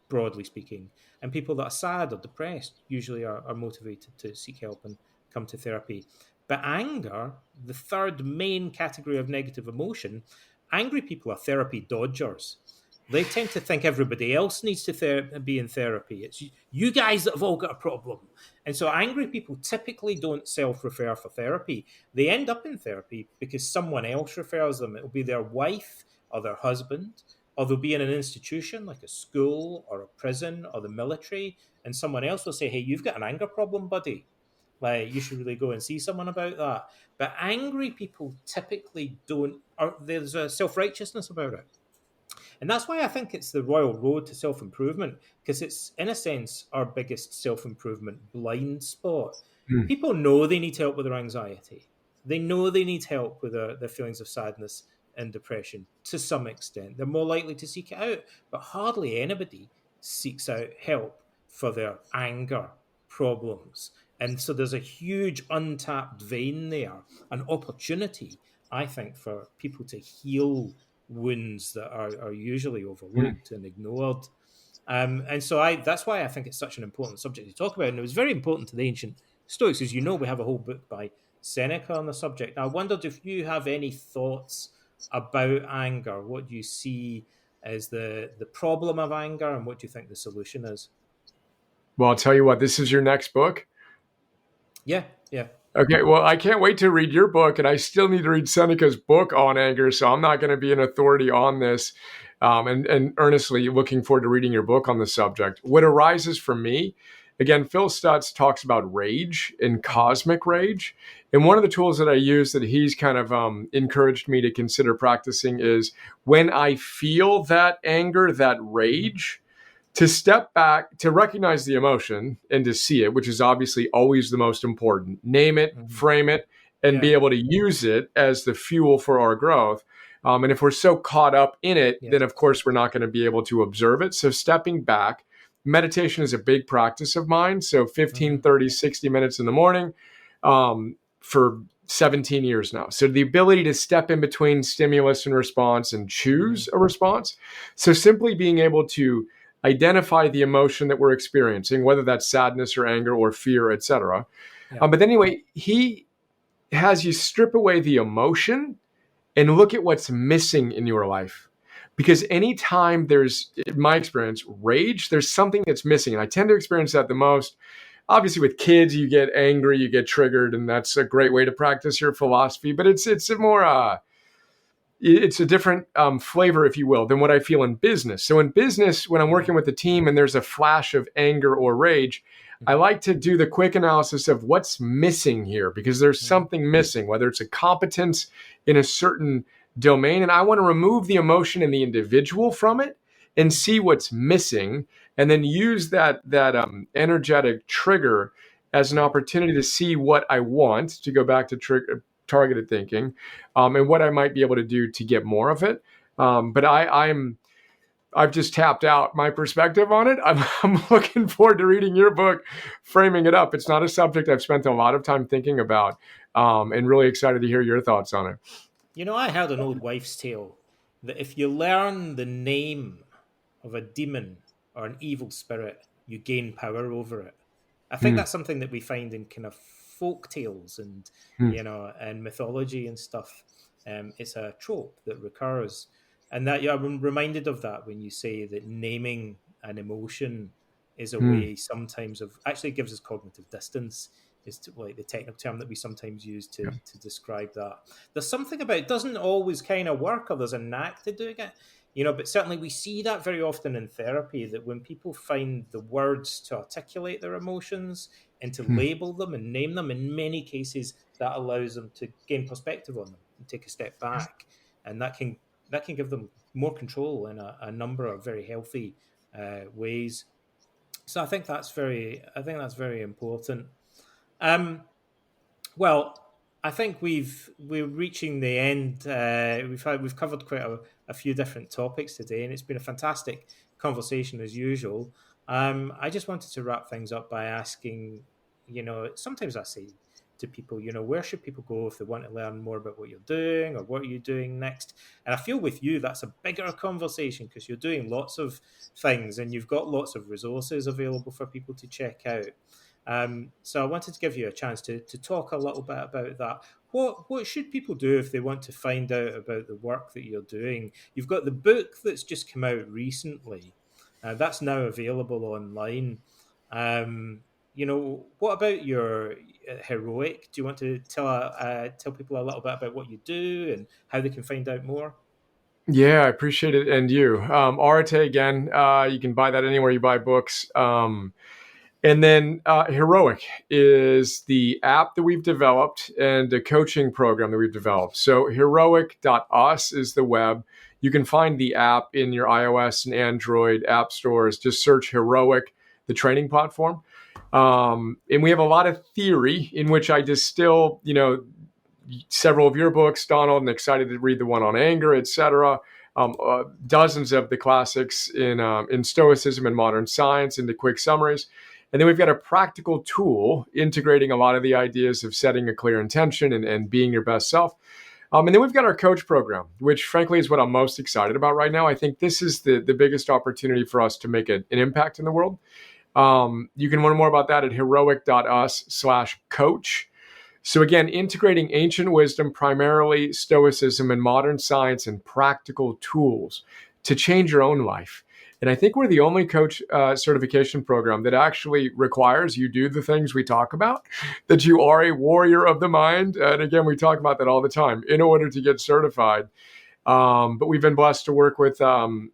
broadly speaking. And people that are sad or depressed usually are motivated to seek help and come to therapy. But anger, the third main category of negative emotion, angry people are therapy dodgers. They tend to think everybody else needs to be in therapy. It's you guys that have all got a problem. And so angry people typically don't self refer for therapy. They end up in therapy because someone else refers them. It'll be their wife or their husband, or they'll be in an institution like a school or a prison or the military, and someone else will say, "Hey, you've got an anger problem, buddy. Like, you should really go and see someone about that." But angry people typically don't, or there's a self righteousness about it. And that's why I think it's the royal road to self improvement, because it's, in a sense, our biggest self improvement blind spot. Hmm. People know they need help with their anxiety, they know they need help with their feelings of sadness and depression to some extent. They're more likely to seek it out, but hardly anybody seeks out help for their anger problems. And so there's a huge untapped vein there, an opportunity, I think, for people to heal wounds that are usually Hmm. overlooked and ignored. And so that's why I think it's such an important subject to talk about. And it was very important to the ancient Stoics. As you know, we have a whole book by Seneca on the subject. I wondered if you have any thoughts about anger. What do you see as the problem of anger, and what do you think the solution is? Well, I'll tell you what, this is your next book. Yeah, yeah. Okay, well, I can't wait to read your book, and I still need to read Seneca's book on anger, so I'm not going to be an authority on this. And earnestly looking forward to reading your book on the subject. What arises for me, again, Phil Stutz talks about rage and cosmic rage. And one of the tools that I use that he's kind of encouraged me to consider practicing is when I feel that anger, that rage, to step back, to recognize the emotion and to see it, which is obviously always the most important, name it, Mm-hmm. frame it, and Yeah, be able to use it as the fuel for our growth. And if we're so caught up in it, yeah. then of course we're not going to be able to observe it. So stepping back, meditation is a big practice of mine. So 15, Mm-hmm. 30, 60 minutes in the morning for 17 years now. So the ability to step in between stimulus and response and choose a response. So simply being able to identify the emotion that we're experiencing, whether that's sadness or anger or fear, etc. Yeah. But anyway, he has you strip away the emotion and look at what's missing in your life. Because anytime there's, in my experience, rage, there's something that's missing. And I tend to experience that the most. Obviously, with kids, you get angry, you get triggered, and that's a great way to practice your philosophy. But it's a more it's a different flavor, if you will, than what I feel in business. So in business, when I'm working with a team and there's a flash of anger or rage, I like to do the quick analysis of what's missing here, because there's something missing, whether it's a competence in a certain domain. And I want to remove the emotion in the individual from it and see what's missing, and then use that energetic trigger as an opportunity to see what I want, to go back to targeted thinking, and what I might be able to do to get more of it. But I've just tapped out my perspective on it. I'm looking forward to reading your book, framing it up. It's not a subject I've spent a lot of time thinking about, and really excited to hear your thoughts on it. You know, I heard an old wives' tale that if you learn the name of a demon or an evil spirit, you gain power over it. I think Hmm. that's something that we find in kind of folk tales and Hmm. and mythology and stuff. It's a trope that recurs, and that, yeah, I'm reminded of that when you say that naming an emotion is a Hmm. way sometimes of actually gives us cognitive distance. Is to, like the technical term that we sometimes use Yeah. to describe that. There's something about it doesn't always kind of work, or there's a knack to doing it, but certainly we see that very often in therapy, that when people find the words to articulate their emotions and to Hmm. label them and name them, in many cases that allows them to gain perspective on them and take a step back, and that can give them more control in a number of very healthy ways. So I think that's very important. um well, I think we're reaching the end. We've covered quite a few different topics today, and it's been a fantastic conversation as usual. I just wanted to wrap things up by asking, sometimes I say to people, where should people go if they want to learn more about what you're doing or what are you doing next? And I feel with you that's a bigger conversation because you're doing lots of things and you've got lots of resources available for people to check out. So I wanted to give you a chance to talk a little bit about that. What should people do if they want to find out about the work that you're doing? You've got the book that's just come out recently. That's now available online. What about your heroic? Do you want to tell people a little bit about what you do and how they can find out more? Yeah, I appreciate it. And you, Arete, again, you can buy that anywhere you buy books. And then Heroic is the app that we've developed and a coaching program that we've developed. So heroic.us is the web. You can find the app in your iOS and Android app stores. Just search Heroic, the training platform. And we have a lot of theory in which I distill, several of your books, Donald, and excited to read the one on anger, etc. Dozens of the classics in Stoicism and modern science into quick summaries. And then we've got a practical tool integrating a lot of the ideas of setting a clear intention and being your best self. And then we've got our coach program, which frankly is what I'm most excited about right now. I think this is the biggest opportunity for us to make an impact in the world. You can learn more about that at heroic.us/coach. So again, integrating ancient wisdom, primarily Stoicism and modern science and practical tools to change your own life. And I think we're the only coach certification program that actually requires you do the things we talk about, that you are a warrior of the mind. And again, we talk about that all the time in order to get certified. But we've been blessed to work with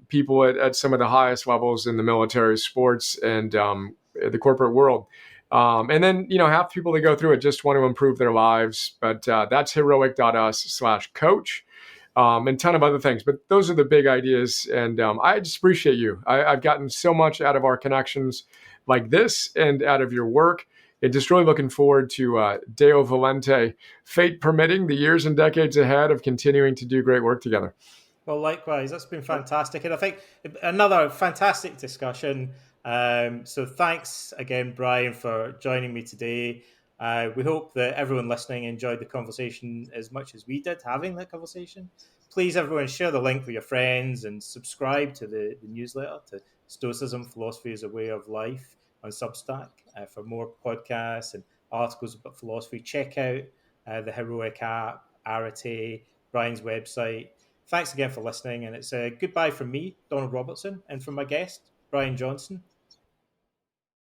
people at some of the highest levels in the military, sports, and the corporate world. And then, half the people that go through it just want to improve their lives. But that's heroic.us/coach. And a ton of other things. But those are the big ideas. And I just appreciate you. I've gotten so much out of our connections like this and out of your work. And just really looking forward to Deo Volente, fate permitting, the years and decades ahead of continuing to do great work together. Well, likewise, that's been fantastic. And I think another fantastic discussion. So thanks again, Brian, for joining me today. We hope that everyone listening enjoyed the conversation as much as we did having that conversation. Please, everyone, share the link with your friends and subscribe to the newsletter, to Stoicism, Philosophy as a Way of Life on Substack for more podcasts and articles about philosophy. Check out the Heroic app, Arete, Brian's website. Thanks again for listening, and it's a goodbye from me, Donald Robertson, and from my guest, Brian Johnson.